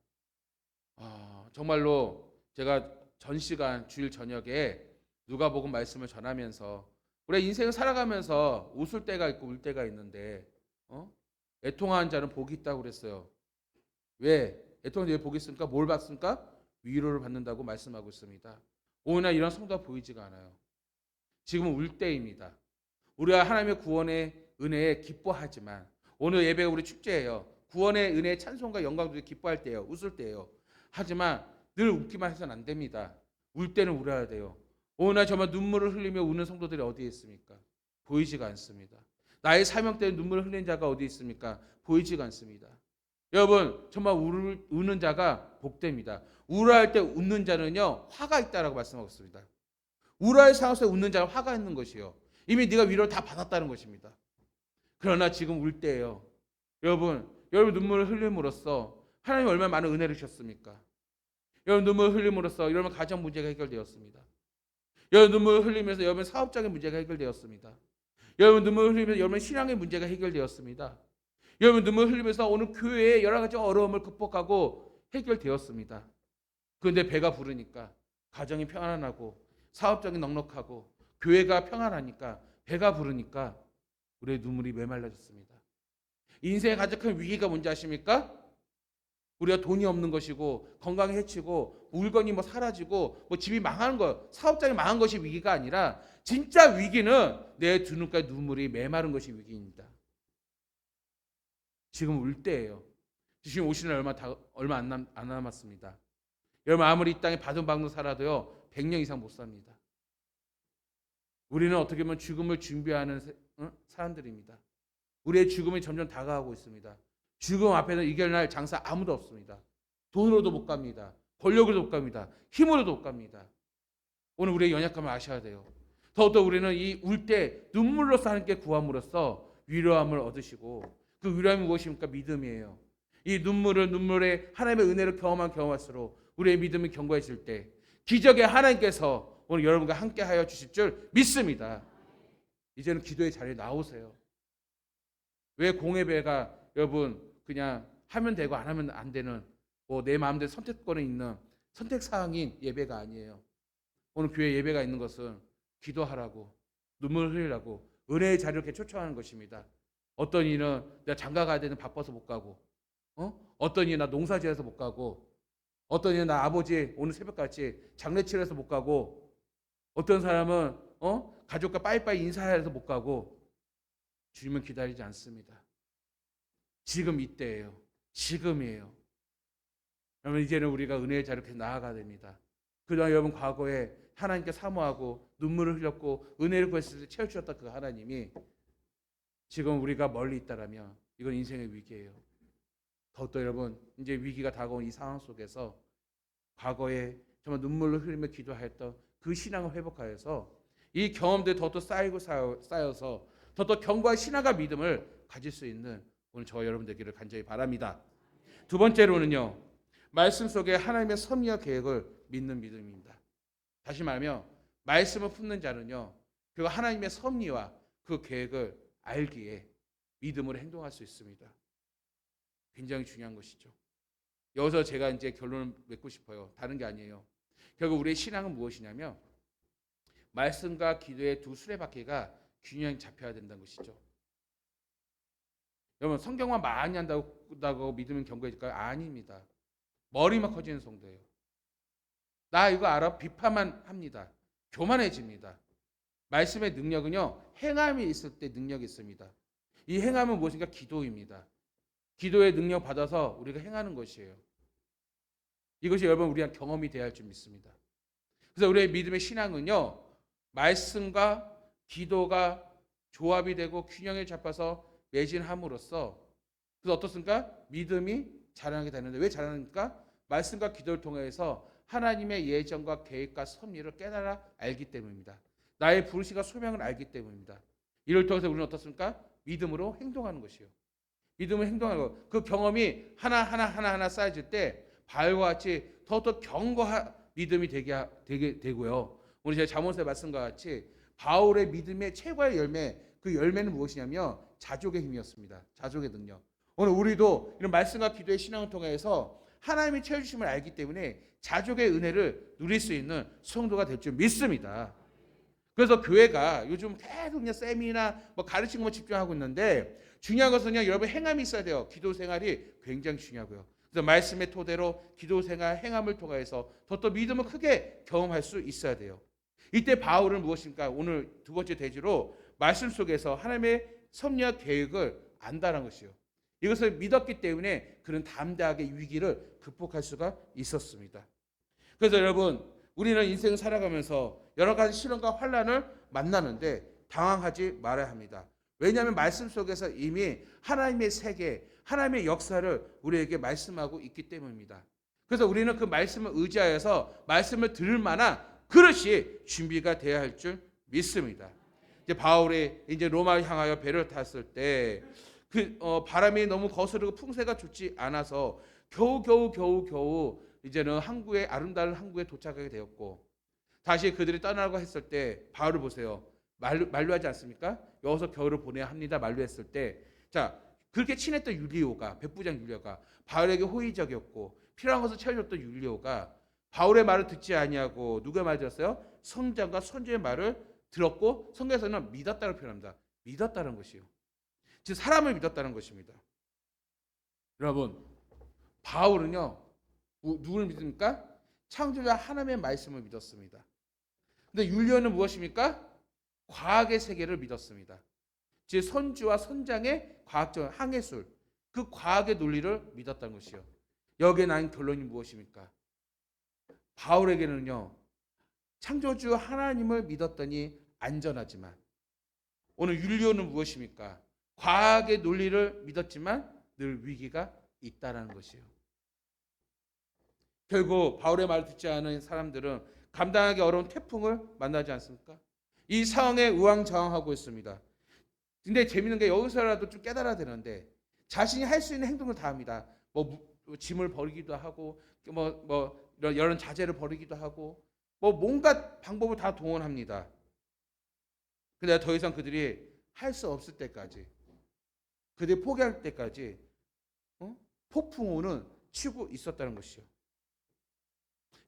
S1: 정말로 제가 전 시간 주일 저녁에 누가복음 말씀을 전하면서 우리 인생을 살아가면서 웃을 때가 있고 울 때가 있는데 애통하는 자는 복이 있다고 그랬어요. 왜? 애통하는 자는 복이 있습니까? 뭘 받습니까? 위로를 받는다고 말씀하고 있습니다. 오늘날 이런 성도가 보이지가 않아요. 지금은 울 때입니다. 우리가 하나님의 구원의 은혜에 기뻐하지만 오늘 예배가 우리 축제예요. 구원의 은혜의 찬송과 영광도 기뻐할 때예요. 웃을 때예요. 하지만 늘 웃기만 해서는 안 됩니다. 울 때는 울어야 돼요. 오늘 정말 눈물을 흘리며 우는 성도들이 어디에 있습니까? 보이지가 않습니다. 나의 사명 때문에 눈물을 흘리는 자가 어디 있습니까? 보이지가 않습니다. 여러분 정말 우는 자가 복됩니다. 우울할 때 웃는 자는요 화가 있다라고 말씀하고 있습니다. 우울할 상황에서 웃는 자는 화가 있는 것이요. 이미 네가 위로를 다 받았다는 것입니다. 그러나 지금 울 때예요. 여러분 눈물을 흘림으로써 하나님이 얼마나 많은 은혜를 주셨습니까? 여러분 눈물을 흘림으로써 여러분 가정 문제가 해결되었습니다. 여러분 눈물을 흘리면서 여러분 사업적인 문제가 해결되었습니다. 여러분 눈물을 흘리면서 여러분 신앙의 문제가 해결되었습니다. 여러분 눈물을 흘리면서 오늘 교회의 여러 가지 어려움을 극복하고 해결되었습니다. 그런데 배가 부르니까 가정이 평안하고 사업적인 넉넉하고 교회가 평안하니까 배가 부르니까 우리의 눈물이 메말라졌습니다. 인생의 가장 큰 위기가 뭔지 아십니까? 우리가 돈이 없는 것이고 건강이 해치고 물건이 사라지고 집이 망하는 것, 사업장이 망한 것이 위기가 아니라 진짜 위기는 내 두 눈가에 눈물이 메마른 것이 위기입니다. 지금 울 때예요. 주님 오시는 얼마 안 남았습니다. 여러분 아무리 이 땅에 바둥바둥 살아도요 100년 이상 못 삽니다. 우리는 어떻게 보면 죽음을 준비하는 사람들입니다. 우리의 죽음이 점점 다가오고 있습니다. 죽음 앞에는 이겨낼 장사 아무도 없습니다. 돈으로도 못 갑니다. 권력으로도 못 갑니다. 힘으로도 못 갑니다. 오늘 우리의 연약함을 아셔야 돼요. 더욱더 우리는 이 울 때 눈물로서 하나님께 구함으로써 위로함을 얻으시고 그 위로함이 무엇입니까? 믿음이에요. 이 눈물에 하나님의 은혜를 경험할수록 우리의 믿음이 견고해질 때 기적의 하나님께서 오늘 여러분과 함께하여 주실 줄 믿습니다. 이제는 기도의 자리에 나오세요. 왜 공예배가 여러분 그냥 하면 되고 안 하면 안 되는 내 마음대로 선택권에 있는 선택사항인 예배가 아니에요. 오늘 교회 예배가 있는 것은 기도하라고 눈물을 흘리라고 은혜의 자리를 이렇게 초청하는 것입니다. 어떤 이는 내가 장가 가야 되는 바빠서 못 가고, 어떤 이는 나 농사지어서 못 가고, 어떤 이는 나 아버지 오늘 새벽같이 장례치러서 못 가고, 어떤 사람은 가족과 빠이빠이 인사해서 못 가고. 주님은 기다리지 않습니다. 지금 이때예요. 지금이에요. 여러분 이제는 우리가 은혜의 자리로 계속 나아가야 됩니다. 그동안 여러분 과거에 하나님께 사모하고 눈물을 흘렸고 은혜를 구했을 때 채워주셨던 그 하나님이 지금 우리가 멀리 있다라면 이건 인생의 위기예요. 더욱더 여러분 이제 위기가 다가온 이 상황 속에서 과거에 정말 눈물을 흘리며 기도하였던 그 신앙을 회복하여서 이 경험들이 더욱더 쌓이고 쌓여서 더욱더 견고한 신앙과 믿음을 가질 수 있는 오늘 저와 여러분 되기를 간절히 바랍니다. 두 번째로는요, 말씀 속에 하나님의 섭리와 계획을 믿는 믿음입니다. 다시 말하면 말씀을 품는 자는요, 그 하나님의 섭리와 그 계획을 알기에 믿음으로 행동할 수 있습니다. 굉장히 중요한 것이죠. 여기서 제가 이제 결론을 맺고 싶어요. 다른 게 아니에요. 결국 우리의 신앙은 무엇이냐면 말씀과 기도의 두 수레바퀴가 균형이 잡혀야 된다는 것이죠. 여러분 성경만 많이 한다고 믿으면 견고해질까요? 아닙니다. 머리만 커지는 성도예요. 나 이거 알아? 비판만 합니다. 교만해집니다. 말씀의 능력은요, 행함이 있을 때 능력이 있습니다. 이 행함은 무엇인가? 기도입니다. 기도의 능력 받아서 우리가 행하는 것이에요. 이것이 여러분 우리가 경험이 되어야 할 줄 믿습니다. 그래서 우리의 믿음의 신앙은요, 말씀과 기도가 조합이 되고 균형을 잡아서 매진함으로써 그래서 어떻습니까? 믿음이 자라나게 되는데 왜 자라납니까? 말씀과 기도를 통해서 하나님의 예정과 계획과 섭리를 깨달아 알기 때문입니다. 나의 부르심과 소명을 알기 때문입니다. 이를 통해서 우리는 어떻습니까? 믿음으로 행동하는 것이요. 믿음을 행동하는 것. 그 경험이 하나 쌓여질 때 바울과 같이 더욱더 견고한 믿음이 되게 되고요. 오늘 제가 잠언서의 말씀과 같이 바울의 믿음의 최고의 열매, 그 열매는 무엇이냐면 자족의 힘이었습니다. 자족의 능력. 오늘 우리도 이런 말씀과 기도의 신앙을 통해서 하나님의 채워주심을 알기 때문에 자족의 은혜를 누릴 수 있는 성도가 될 줄 믿습니다. 그래서 교회가 요즘 계속 그냥 세미나 가르치는 것만 집중하고 있는데 중요한 것은 그냥 여러분 행함이 있어야 돼요. 기도 생활이 굉장히 중요하고요. 그래서 말씀의 토대로 기도 생활, 행함을 통해서 더 믿음을 크게 경험할 수 있어야 돼요. 이때 바울은 무엇입니까? 오늘 두 번째 대지로 말씀 속에서 하나님의 섭리와 계획을 안다는 것이요. 이것을 믿었기 때문에 그는 담대하게 위기를 극복할 수가 있었습니다. 그래서 여러분 우리는 인생을 살아가면서 여러 가지 시련과 환난을 만나는데 당황하지 말아야 합니다. 왜냐하면 말씀 속에서 이미 하나님의 세계, 하나님의 역사를 우리에게 말씀하고 있기 때문입니다. 그래서 우리는 그 말씀을 의지하여서 말씀을 들을 만한 그릇이 준비가 되어야 할 줄 믿습니다. 이제 바울이 이제 로마를 향하여 배를 탔을 때 바람이 너무 거스르고 풍세가 좋지 않아서 겨우 이제는 항구에 아름다운 항구에 도착하게 되었고 다시 그들이 떠나려고 했을 때 바울을 보세요. 만류하지 않습니까? 여기서 겨울을 보내야 합니다. 만류했을 때 자 그렇게 친했던 율리오가 백부장 율리오가 바울에게 호의적이었고 필요한 것을 채워줬던 율리오가 바울의 말을 듣지 아니하고 누구의 말을 들었어요? 성장과 선지의 말을 들었고 성경에서는 믿었다고 표현합니다. 믿었다는 것이요. 즉 사람을 믿었다는 것입니다. 여러분 바울은요 누구를 믿습니까? 창조자 하나님의 말씀을 믿었습니다. 근데 율리오는 무엇입니까? 과학의 세계를 믿었습니다. 즉 선주와 선장의 과학적 항해술 그 과학의 논리를 믿었다는 것이요. 여기에 난 결론이 무엇입니까? 바울에게는요 창조주 하나님을 믿었더니 안전하지만 오늘 율리오는 무엇입니까? 과학의 논리를 믿었지만 늘 위기가 있다라는 것이에요. 결국 바울의 말을 듣지 않은 사람들은 감당하기 어려운 태풍을 만나지 않습니까? 이 상황에 우왕좌왕하고 있습니다. 근데 재밌는 게 여기서라도 좀 깨달아야 되는데 자신이 할 수 있는 행동을 다 합니다. 짐을 버리기도 하고 이런 자재를 버리기도 하고 뭔가 방법을 다 동원합니다. 근데 더 이상 그들이 할 수 없을 때까지 그들이 포기할 때까지 폭풍우는 치고 있었다는 것이요.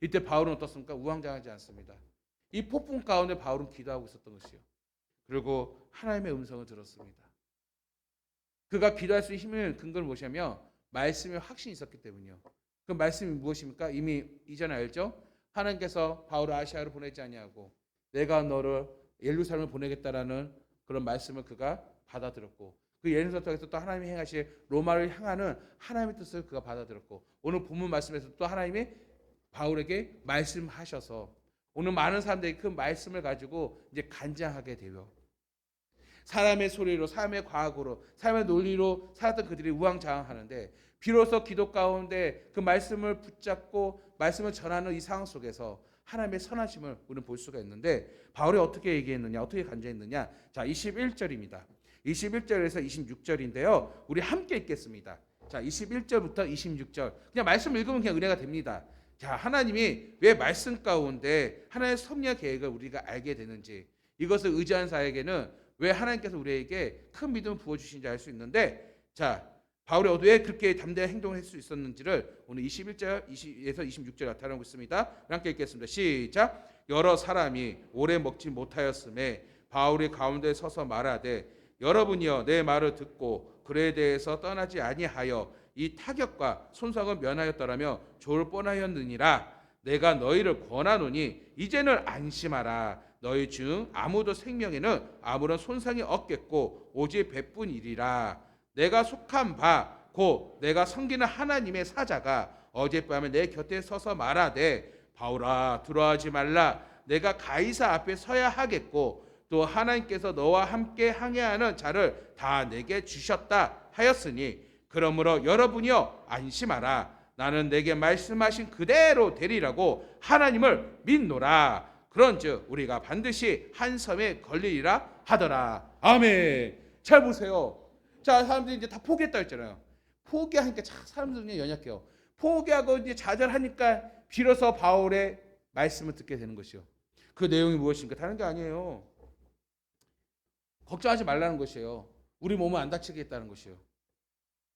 S1: 이때 바울은 어떻습니까? 우왕좌왕하지 않습니다. 이 폭풍 가운데 바울은 기도하고 있었던 것이요. 그리고 하나님의 음성을 들었습니다. 그가 기도할 수 있는 힘을 근거를 무엇이냐면 말씀에 확신이 있었기 때문이요. 그 말씀이 무엇입니까? 이미 이전에 알죠? 하나님께서 바울을 아시아로 보내지 아니하고 내가 너를 예루살렘을 보내겠다라는 그런 말씀을 그가 받아들였고, 그 예루살렘 통해서 또 하나님이 행하실 로마를 향하는 하나님의 뜻을 그가 받아들였고, 오늘 본문 말씀에서 또 하나님이 바울에게 말씀하셔서 오늘 많은 사람들이 그 말씀을 가지고 이제 간증하게 되요. 사람의 소리로, 사람의 과학으로, 사람의 논리로 살았던 그들이 우왕좌왕하는데 비로소 기도 가운데 그 말씀을 붙잡고 말씀을 전하는 이 상황 속에서 하나님의 선하심을 우리는 볼 수가 있는데, 바울이 어떻게 얘기했느냐, 어떻게 간증했느냐. 자, 21절입니다. 21절에서 26절인데요. 우리 함께 읽겠습니다. 자, 21절부터 26절. 그냥 말씀 읽으면 그냥 은혜가 됩니다. 자, 하나님이 왜 말씀 가운데 하나님의 섭리와 계획을 우리가 알게 되는지, 이것을 의지한 자에게는 왜 하나님께서 우리에게 큰 믿음을 부어주신지 알 수 있는데, 자, 바울이 왜 그렇게 담대한 행동을 할 수 있었는지를 오늘 21절, 20에서 26절 나타나고 있습니다. 함께 읽겠습니다. 시작. 여러 사람이 오래 먹지 못하였음에 바울이 가운데 서서 말하되, 여러분이여 내 말을 듣고 그에 대해서 떠나지 아니하여 이 타격과 손상을 면하였더라며 좋을 뻔하였느니라. 내가 너희를 권하노니 이제는 안심하라. 너희 중 아무도 생명에는 아무런 손상이 없겠고 오직 배뿐이리라. 내가 속한 바 곧 내가 섬기는 하나님의 사자가 어젯밤에 내 곁에 서서 말하되, 바울아 두려워하지 말라. 내가 가이사 앞에 서야 하겠고 또 하나님께서 너와 함께 항해하는 자를 다 내게 주셨다 하였으니, 그러므로 여러분이여 안심하라. 나는 내게 말씀하신 그대로 되리라고 하나님을 믿노라. 그런즉 우리가 반드시 한 섬에 걸리리라 하더라. 아멘. 잘 보세요. 자, 사람들이 이제 다 포기했다 했잖아요. 포기하니까 참 사람들은 연약해요. 포기하고 이제 좌절하니까 비로소 바울의 말씀을 듣게 되는 것이요. 그 내용이 무엇인가? 다른 게 아니에요. 걱정하지 말라는 것이에요. 우리 몸은 안 다치겠다는 것이에요.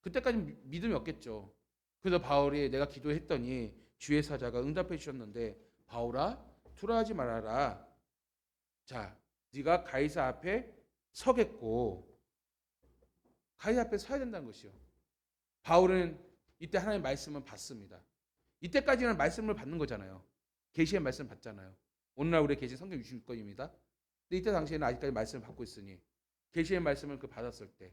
S1: 그때까지 믿음이 없겠죠. 그래서 바울이 내가 기도했더니 주의 사자가 응답해 주셨는데, 바울아 두려워하지 말아라. 자, 네가 가이사 앞에 서겠고, 가이사 앞에 서야 된다는 것이요. 바울은 이때 하나님의 말씀을 받습니다. 이때까지는 말씀을 받는 거잖아요. 계시의 말씀 받잖아요. 오늘날 우리 계시 성경 66권입니다. 근데 이때 당시에는 아직까지 말씀을 받고 있으니 계시의 말씀을 그 받았을 때,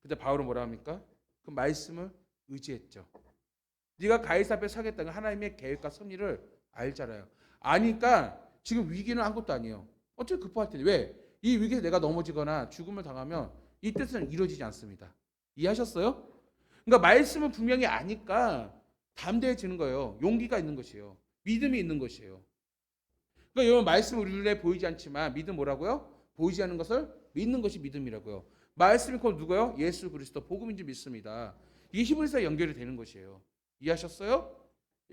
S1: 그때 바울은 뭐라 합니까? 그 말씀을 의지했죠. 네가 가이사 앞에 서겠다는 하나님의 계획과 섭리를 알잖아요. 아니까 지금 위기는 아무것도 아니에요. 어차피 급할 텐데. 왜? 이 위기에서 내가 넘어지거나 죽음을 당하면 이 뜻은 이루어지지 않습니다. 이해하셨어요? 그러니까 말씀은 분명히 아니까 담대해지는 거예요. 용기가 있는 것이에요. 믿음이 있는 것이에요. 그러니까 여러분, 말씀은 우리 눈에 보이지 않지만 믿음 뭐라고요? 보이지 않는 것을 믿는 것이 믿음이라고요. 말씀이 곧 누구요? 예수 그리스도 복음인 줄 믿습니다. 이게 히브리서에 연결이 되는 것이에요. 이해하셨어요?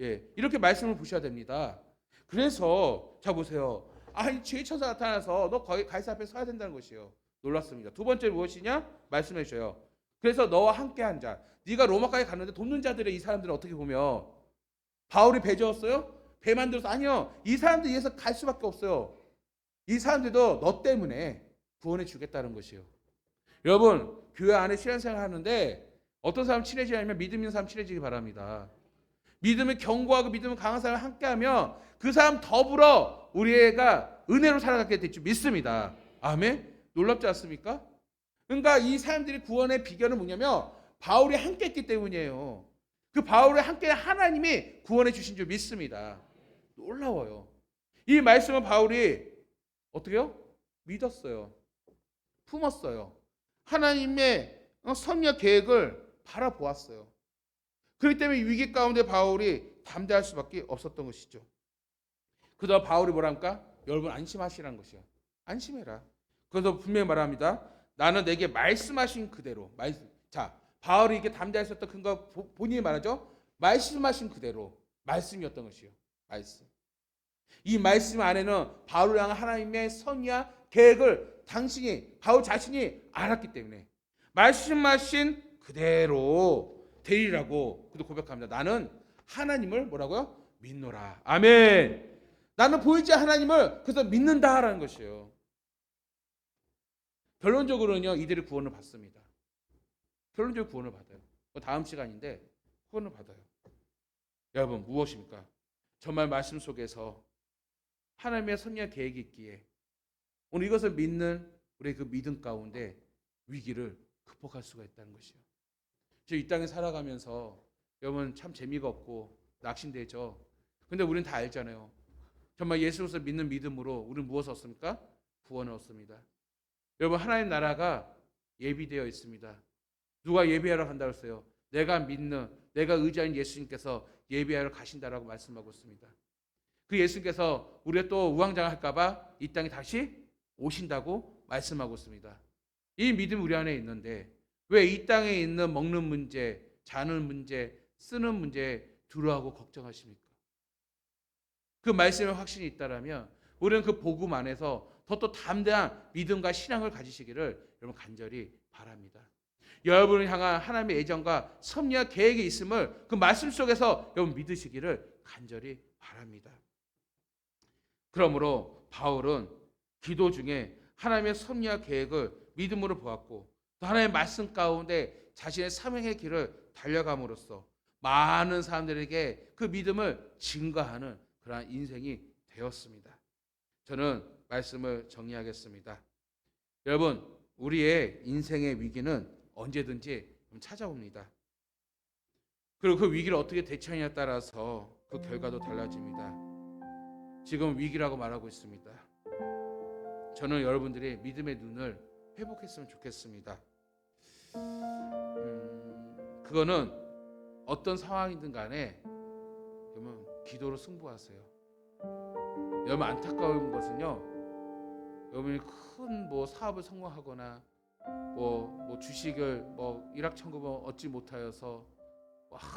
S1: 예, 이렇게 말씀을 보셔야 됩니다. 그래서 자 보세요. 이 죄의 천사 나타나서 너 가이사 앞에 서야 된다는 것이에요. 놀랐습니다. 두 번째 무엇이냐? 말씀해 주셔요. 그래서 너와 함께한 자, 네가 로마까지 갔는데 돕는 자들의 이 사람들은 어떻게 보면 바울이 배 저었어요? 배 만들어서? 아니요. 이 사람들 위해서 갈 수밖에 없어요. 이 사람들도 너 때문에 구원해 주겠다는 것이에요. 여러분, 교회 안에 신앙생활 하는데 어떤 사람 친해지냐면 믿음 있는 사람 친해지기 바랍니다. 믿음을 견고하고 믿음을 강한 사람을 함께하면 그 사람 더불어 우리가 은혜로 살아가게 될 줄 믿습니다. 아멘. 놀랍지 않습니까? 그러니까 이 사람들이 구원의 비결은 뭐냐면 바울이 함께 했기 때문이에요. 그 바울이 함께 하나님이 구원해 주신 줄 믿습니다. 놀라워요. 이 말씀은 바울이 어떻게요? 믿었어요. 품었어요. 하나님의 섭리와 계획을 바라보았어요. 그렇기 때문에 위기 가운데 바울이 담대할 수밖에 없었던 것이죠. 그러다 바울이 뭐랍니까? 여러분 안심하시라는 것이요. 안심해라. 그래서 분명히 말합니다. 나는 내게 말씀하신 그대로. 자, 바울이 이게 담대했었던 근거 본인이 말하죠. 말씀하신 그대로 말씀이었던 것이요. 말씀. 이 말씀 안에는 바울을 향한 하나님의 섭리와 계획을 바울 자신이 알았기 때문에 말씀하신 그대로 되리라고 그도 고백합니다. 나는 하나님을 뭐라고요? 믿노라. 아멘. 나는 보이지 않는 하나님을 그래서 믿는다라는 것이에요. 결론적으로는요, 이들이 구원을 받습니다. 결론적으로 구원을 받아요. 다음 시간인데 구원을 받아요. 여러분 무엇입니까? 정말 말씀 속에서 하나님의 섭리와 계획이 있기에 오늘 이것을 믿는 우리의 그 믿음 가운데 위기를 극복할 수가 있다는 것이요. 저 이 땅에 살아가면서 여러분 참 재미가 없고 낙심되죠. 근데 우리는 다 알잖아요. 정말 예수를 믿는 믿음으로 우리는 무엇을 얻습니까? 구원을 얻습니다. 여러분 하나님 나라가 예비되어 있습니다. 누가 예비하러 간다고 했어요? 내가 믿는, 내가 의지하는 예수님께서 예비하러 가신다라고 말씀하고 있습니다. 그 예수님께서 우리가 또 우왕좌왕할까 봐 이 땅에 다시 오신다고 말씀하고 있습니다. 이 믿음이 우리 안에 있는데 왜 이 땅에 있는 먹는 문제, 자는 문제, 쓰는 문제에 두려워하고 걱정하십니까? 그 말씀에 확신이 있다라면 우리는 그 복음 안에서 더 담대한 믿음과 신앙을 가지시기를 여러분 간절히 바랍니다. 여러분을 향한 하나님의 애정과 섭리와 계획이 있음을 그 말씀 속에서 여러분 믿으시기를 간절히 바랍니다. 그러므로 바울은 기도 중에 하나님의 섭리와 계획을 믿음으로 보았고 또 하나님의 말씀 가운데 자신의 사명의 길을 달려감으로써 많은 사람들에게 그 믿음을 증거하는 그러한 인생이 되었습니다. 저는 말씀을 정리하겠습니다. 여러분 우리의 인생의 위기는 언제든지 찾아옵니다. 그리고 그 위기를 어떻게 대처하냐에 따라서 그 결과도 달라집니다. 지금 위기라고 말하고 있습니다. 저는 여러분들이 믿음의 눈을 회복했으면 좋겠습니다. 그거는 어떤 상황이든 간에 여러분 기도로 승부하세요. 여러분 안타까운 것은요, 여러분이 큰 사업을 성공하거나 주식을 일확천금을 얻지 못하여서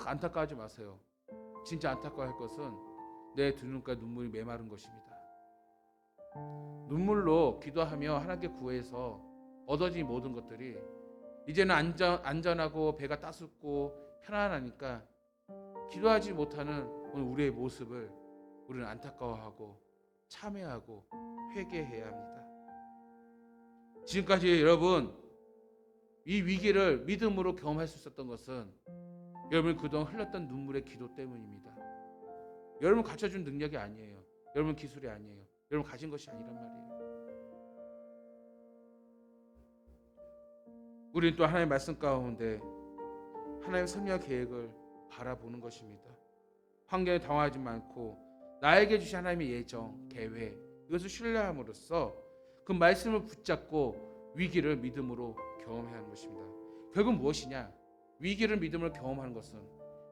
S1: 안타까워하지 마세요. 진짜 안타까워할 것은 내 두 눈과 눈물이 메마른 것입니다. 눈물로 기도하며 하나님께 구해서 얻어진 모든 것들이 이제는 안전하고 배가 따숩고 편안하니까 기도하지 못하는 오늘 우리의 모습을 우리는 안타까워하고 참회하고 회개해야 합니다. 지금까지 여러분 이 위기를 믿음으로 경험할 수 있었던 것은 여러분이 그동안 흘렸던 눈물의 기도 때문입니다. 여러분 갖춰준 능력이 아니에요. 여러분 기술이 아니에요. 여러분 가진 것이 아니란 말이에요. 우리는 또 하나님의 말씀 가운데 하나님의 섭리와 계획을 바라보는 것입니다. 환경에 당황하지 않고 나에게 주신 하나님의 예정, 계획 이것을 신뢰함으로써 그 말씀을 붙잡고 위기를 믿음으로 경험해야 하는 것입니다. 결국 무엇이냐? 위기를 믿음으로 경험하는 것은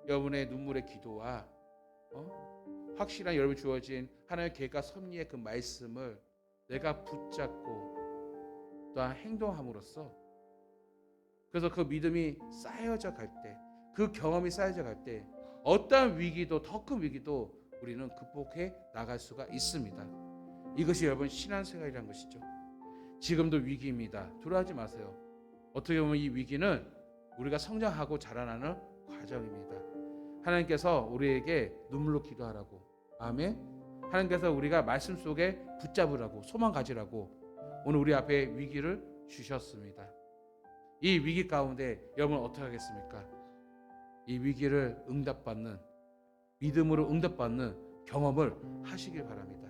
S1: 여러분의 눈물의 기도와 확실한 여러분 주어진 하나님의 계획과 섭리의 그 말씀을 내가 붙잡고 또한 행동함으로써 그래서 그 믿음이 쌓여져 갈 때, 그 경험이 쌓여져 갈 때 어떠한 위기도 더 큰 위기도 우리는 극복해 나갈 수가 있습니다. 이것이 여러분 신앙생활이라는 것이죠. 지금도 위기입니다. 두려워하지 마세요. 어떻게 보면 이 위기는 우리가 성장하고 자라나는 과정입니다. 하나님께서 우리에게 눈물로 기도하라고, 아멘. 하나님께서 우리가 말씀 속에 붙잡으라고, 소망 가지라고 오늘 우리 앞에 위기를 주셨습니다. 이 위기 가운데 여러분 어떻게 하겠습니까? 이 위기를 응답받는, 믿음으로 응답받는 경험을 하시길 바랍니다.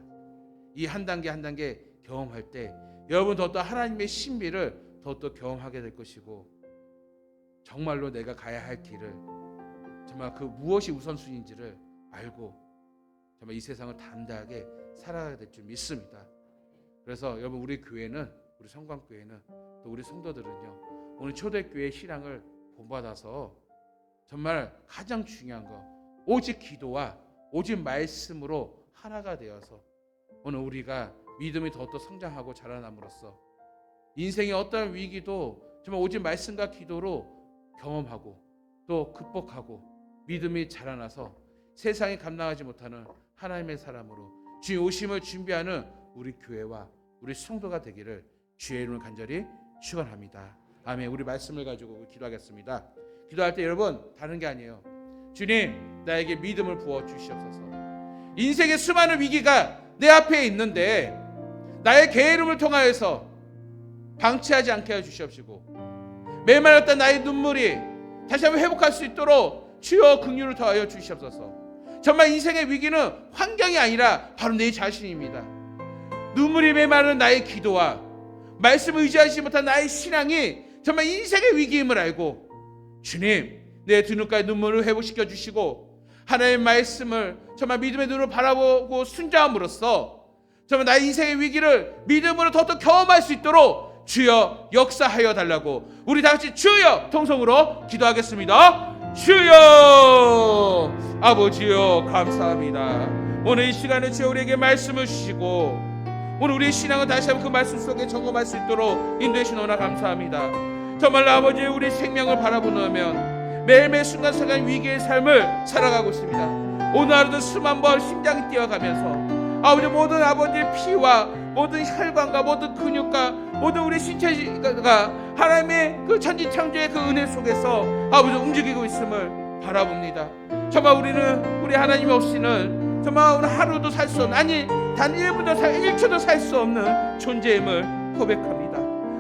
S1: 이 한 단계 한 단계 경험할 때 여러분 더욱더 하나님의 신비를 더욱더 경험하게 될 것이고 정말로 내가 가야 할 길을 정말 그 무엇이 우선순위인지를 알고 정말 이 세상을 담대하게 살아가게 될 줄 믿습니다. 그래서 여러분 우리 교회는, 우리 성광교회는 또 우리 성도들은요 오늘 초대교회 신앙을 본받아서 정말 가장 중요한 거 오직 기도와 오직 말씀으로 하나가 되어서 오늘 우리가 믿음이 더욱더 성장하고 자라남으로써 인생의 어떠한 위기도 정말 오직 말씀과 기도로 경험하고 또 극복하고 믿음이 자라나서 세상이 감당하지 못하는 하나님의 사람으로 주의 오심을 준비하는 우리 교회와 우리 성도가 되기를 주의 이름으로 간절히 축원합니다. 아멘. 우리 말씀을 가지고 기도하겠습니다. 기도할 때 여러분 다른 게 아니에요. 주님 나에게 믿음을 부어 주시옵소서. 인생의 수많은 위기가 내 앞에 있는데 나의 게으름을 통하여서 방치하지 않게 해 주시옵시고 메말랐던 나의 눈물이 다시 한번 회복할 수 있도록 주여 긍휼을 더하여 주시옵소서. 정말 인생의 위기는 환경이 아니라 바로 내 자신입니다. 눈물이 메마른 나의 기도와 말씀을 의지하지 못한 나의 신앙이 정말 인생의 위기임을 알고 주님, 내 두 눈가의 눈물을 회복시켜 주시고 하나님의 말씀을 정말 믿음의 눈으로 바라보고 순종함으로써 정말 나의 인생의 위기를 믿음으로 더욱더 경험할 수 있도록 주여 역사하여 달라고 우리 다 같이 주여 통성으로 기도하겠습니다. 주여, 아버지여 감사합니다. 오늘 이 시간에 주여 우리에게 말씀을 주시고 오늘 우리의 신앙을 다시 한번 그 말씀 속에 점검할 수 있도록 인도해 주시노라 감사합니다. 정말 아버지, 우리 생명을 바라보면 매일매일 순간순간 위기의 삶을 살아가고 있습니다. 오늘 하루도 수만 번 심장이 뛰어가면서 아버지, 모든 아버지의 피와 모든 혈관과 모든 근육과 모든 우리 신체가 하나님의 그 천지창조의 그 은혜 속에서 아버지 움직이고 있음을 바라봅니다. 정말 우리는 우리 하나님 없이는 정말 오늘 하루도 살 수 없는, 아니 단 1초도 살 수 없는 존재임을 고백합니다.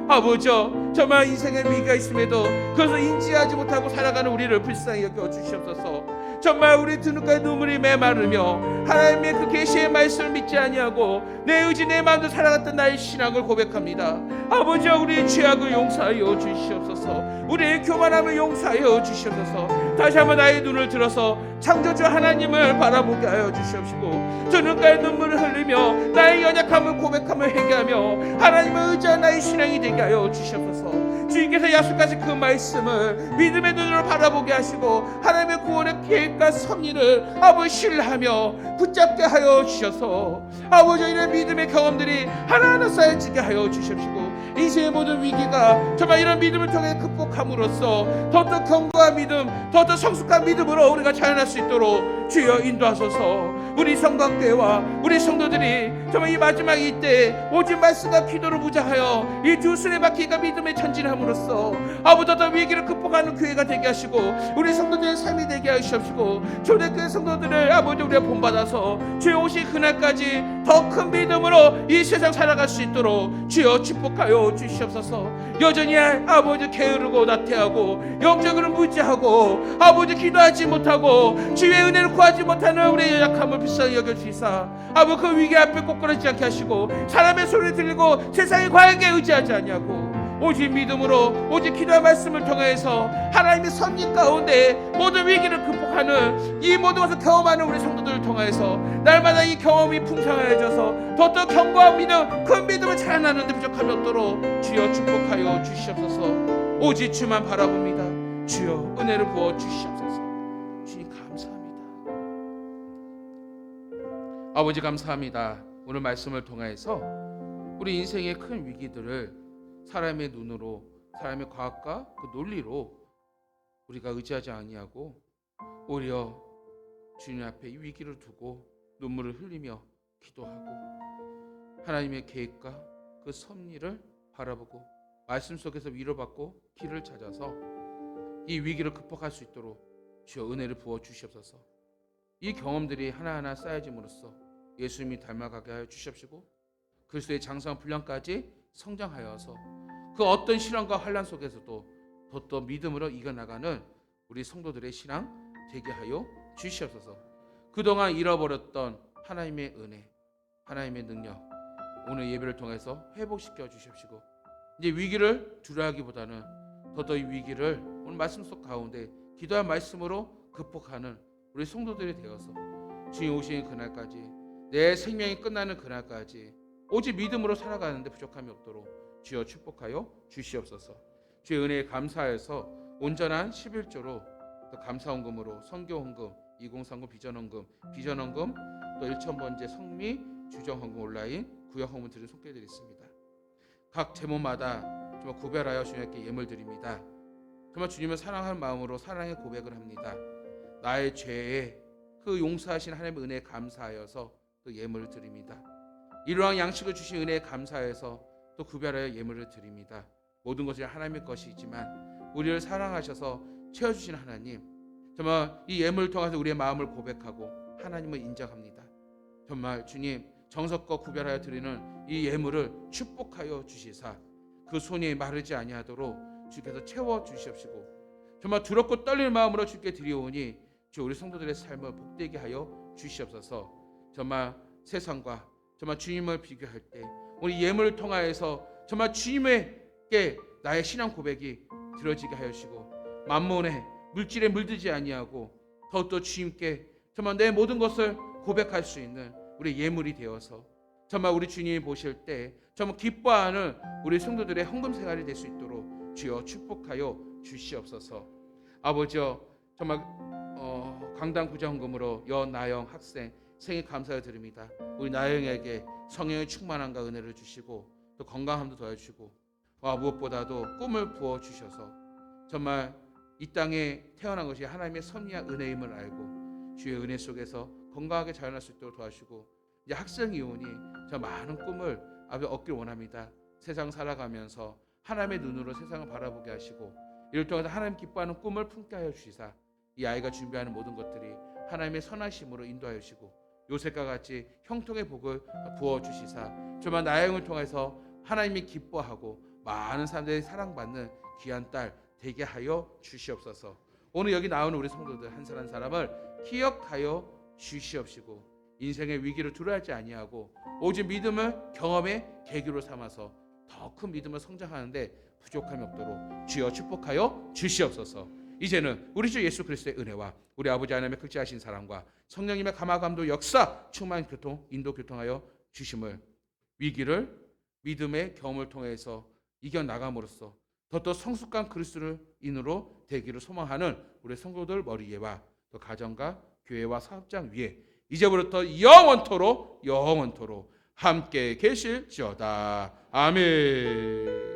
S1: 아버지, 정말 인생의 위기가 있음에도 그것을 인지하지 못하고 살아가는 우리를 불쌍히 여겨 주시옵소서. 정말 우리 두 눈가에 눈물이 메마르며 하나님의 그 계시의 말씀을 믿지 아니하고 내 의지 내 마음대로 살아갔던 나의 신앙을 고백합니다. 아버지, 우리의 죄악을 용서하여 주시옵소서. 우리의 교만함을 용서하여 주시옵소서. 다시 한번 나의 눈을 들어서 창조주 하나님을 바라보게 하여 주시옵시고 두 눈가에 눈물을 흘리며 나의 연약함을 고백하며 회개하며 하나님을 의지한 나의 신앙이 되게 하여 주시옵소서. 주님께서 약속하신 그 말씀을 믿음의 눈으로 바라보게 하시고 하나님의 구원의 계획과 섭리를 아버지 신뢰하며 붙잡게 하여 주셔서 아버지, 이런 믿음의 경험들이 하나하나 쌓여지게 하여 주십시고 인생의 모든 위기가 정말 이런 믿음을 통해 극복함으로써 더더 견고한 믿음, 더더 성숙한 믿음으로 우리가 자라날 수 있도록 주여 인도하소서. 우리 성곽교회와 우리 성도들이 정말 이 마지막 이때 오직 말씀과 기도로 무장하여 이 두 수레 바퀴가 믿음에 전진함으로써 아버지, 더 위기를 극복하는 교회가 되게 하시고 우리 성도들의 삶이 되게 하시옵시고 초대교회 성도들을 아버지 우리가 본받아서 주여 오실 그날까지 더 큰 믿음으로 이 세상 살아갈 수 있도록 주여 축복하여 주시옵소서. 여전히 아버지 게으르고 나태하고 영적으로 무지하고 아버지 기도하지 못하고 주의 은혜를 구하지 못하는 우리의 연약함을 불쌍히 여겨주시사 아버지, 그 위기 앞에 꼬꾸라지지 않게 하시고 사람의 소리를 들리고 세상의 과학에 의지하지 아니하고 오직 믿음으로 오직 기도의 말씀을 통해서 하나님의 섭리 가운데 모든 위기를 극복하는 이 모든 것을 경험하는 우리 성도들을 통해서 날마다 이 경험이 풍성해져서 더더 견고한 믿음, 큰 믿음을 자라나는 데 부족함이 없도록 주여 축복하여 주시옵소서. 오직 주만 바라봅니다. 주여 은혜를 부어 주시옵소서. 주님 감사합니다. 아버지 감사합니다. 오늘 말씀을 통해서 우리 인생의 큰 위기들을 사람의 눈으로, 사람의 과학과 그 논리로 우리가 의지하지 아니하고 오히려 주님 앞에 이 위기를 두고 눈물을 흘리며 기도하고 하나님의 계획과 그 섭리를 바라보고 말씀 속에서 위로받고 길을 찾아서 이 위기를 극복할 수 있도록 주여 은혜를 부어 주시옵소서. 이 경험들이 하나하나 쌓여짐으로써 예수님이 닮아가게 하여 주시옵시고 그리스도의 장성한 분량까지 성장하여서 그 어떤 시련과 환난 속에서도 더더 믿음으로 이겨나가는 우리 성도들의 신앙 되게 하여 주시옵소서. 그동안 잃어버렸던 하나님의 은혜, 하나님의 능력 오늘 예배를 통해서 회복시켜 주십시고 이제 위기를 두려워하기보다는 더더 이 위기를 오늘 말씀 속 가운데 기도한 말씀으로 극복하는 우리 성도들이 되어서 주님 오시는 그날까지 내 생명이 끝나는 그날까지 오직 믿음으로 살아가는데 부족함이 없도록 주여 축복하여 주시옵소서. 주의 은혜에 감사해서 온전한 11조로 또 감사헌금으로 선교헌금, 2030 비전헌금, 비전헌금 또 1,000번째 성미 주정헌금 온라인 구역헌금 드리는 손길드리겠습니다. 각 제목마다 정말 구별하여 주님께 예물 드립니다. 정말 주님을 사랑하는 마음으로 사랑의 고백을 합니다. 나의 죄에 그 용서하신 하나님의 은혜에 감사하여서 그 예물을 드립니다. 이러한 양식을 주신 은혜에 감사해서 또 구별하여 예물을 드립니다. 모든 것이 하나님의 것이지만 우리를 사랑하셔서 채워주신 하나님, 정말 이 예물을 통해서 우리의 마음을 고백하고 하나님을 인정합니다. 정말 주님 정석과 구별하여 드리는 이 예물을 축복하여 주시사 그 손이 마르지 아니하도록 주께서 채워 주시옵시고 정말 두렵고 떨릴 마음으로 주께 드리오니 주 우리 성도들의 삶을 복되게 하여 주시옵소서. 정말 세상과 정말 주님을 비교할 때 우리 예물을 통하여서 정말 주님에게 나의 신앙 고백이 들어지게 하여 주시고 만몬의 물질에 물들지 아니하고 더욱더 주님께 정말 내 모든 것을 고백할 수 있는 우리 예물이 되어서 정말 우리 주님이 보실 때 정말 기뻐하는 우리 성도들의 헌금 생활이 될 수 있도록 주여 축복하여 주시옵소서. 아버지여 정말 강당 구제 헌금으로 나영 학생 생일 감사를 드립니다. 우리 나영에게 성령의 충만함과 은혜를 주시고 또 건강함도 더해주시고 무엇보다도 꿈을 부어주셔서 정말 이 땅에 태어난 것이 하나님의 섭리와 은혜임을 알고 주의 은혜 속에서 건강하게 자라날 수 있도록 도와주시고 이제 학생이오니 저 많은 꿈을 얻기를 원합니다. 세상 살아가면서 하나님의 눈으로 세상을 바라보게 하시고 이를 통해서 하나님 기뻐하는 꿈을 품게 하여 주시사 이 아이가 준비하는 모든 것들이 하나님의 선하심으로 인도하여 주시고 요셉과 같이 형통의 복을 부어주시사 정말 나영을 통해서 하나님이 기뻐하고 많은 사람들이 사랑받는 귀한 딸 되게 하여 주시옵소서. 오늘 여기 나오는 우리 성도들 한 사람 한 사람을 기억하여 주시옵시고 인생의 위기를 두려워하지 아니하고 오직 믿음을 경험의 계기로 삼아서 더 큰 믿음을 성장하는데 부족함이 없도록 주여 축복하여 주시옵소서. 이제는 우리 주 예수 그리스도의 은혜와 우리 아버지 하나님의 극진하신 사랑과 성령님의 감화감도 역사 충만 교통 인도 교통하여 주심을 위기를 믿음의 경험을 통해서 이겨나감으로써 더 성숙한 그리스도를 인으로 되기를 소망하는 우리 성도들 머리에와 또 가정과 교회와 사업장 위에 이제부터 영원토록 함께 계실지어다. 아멘.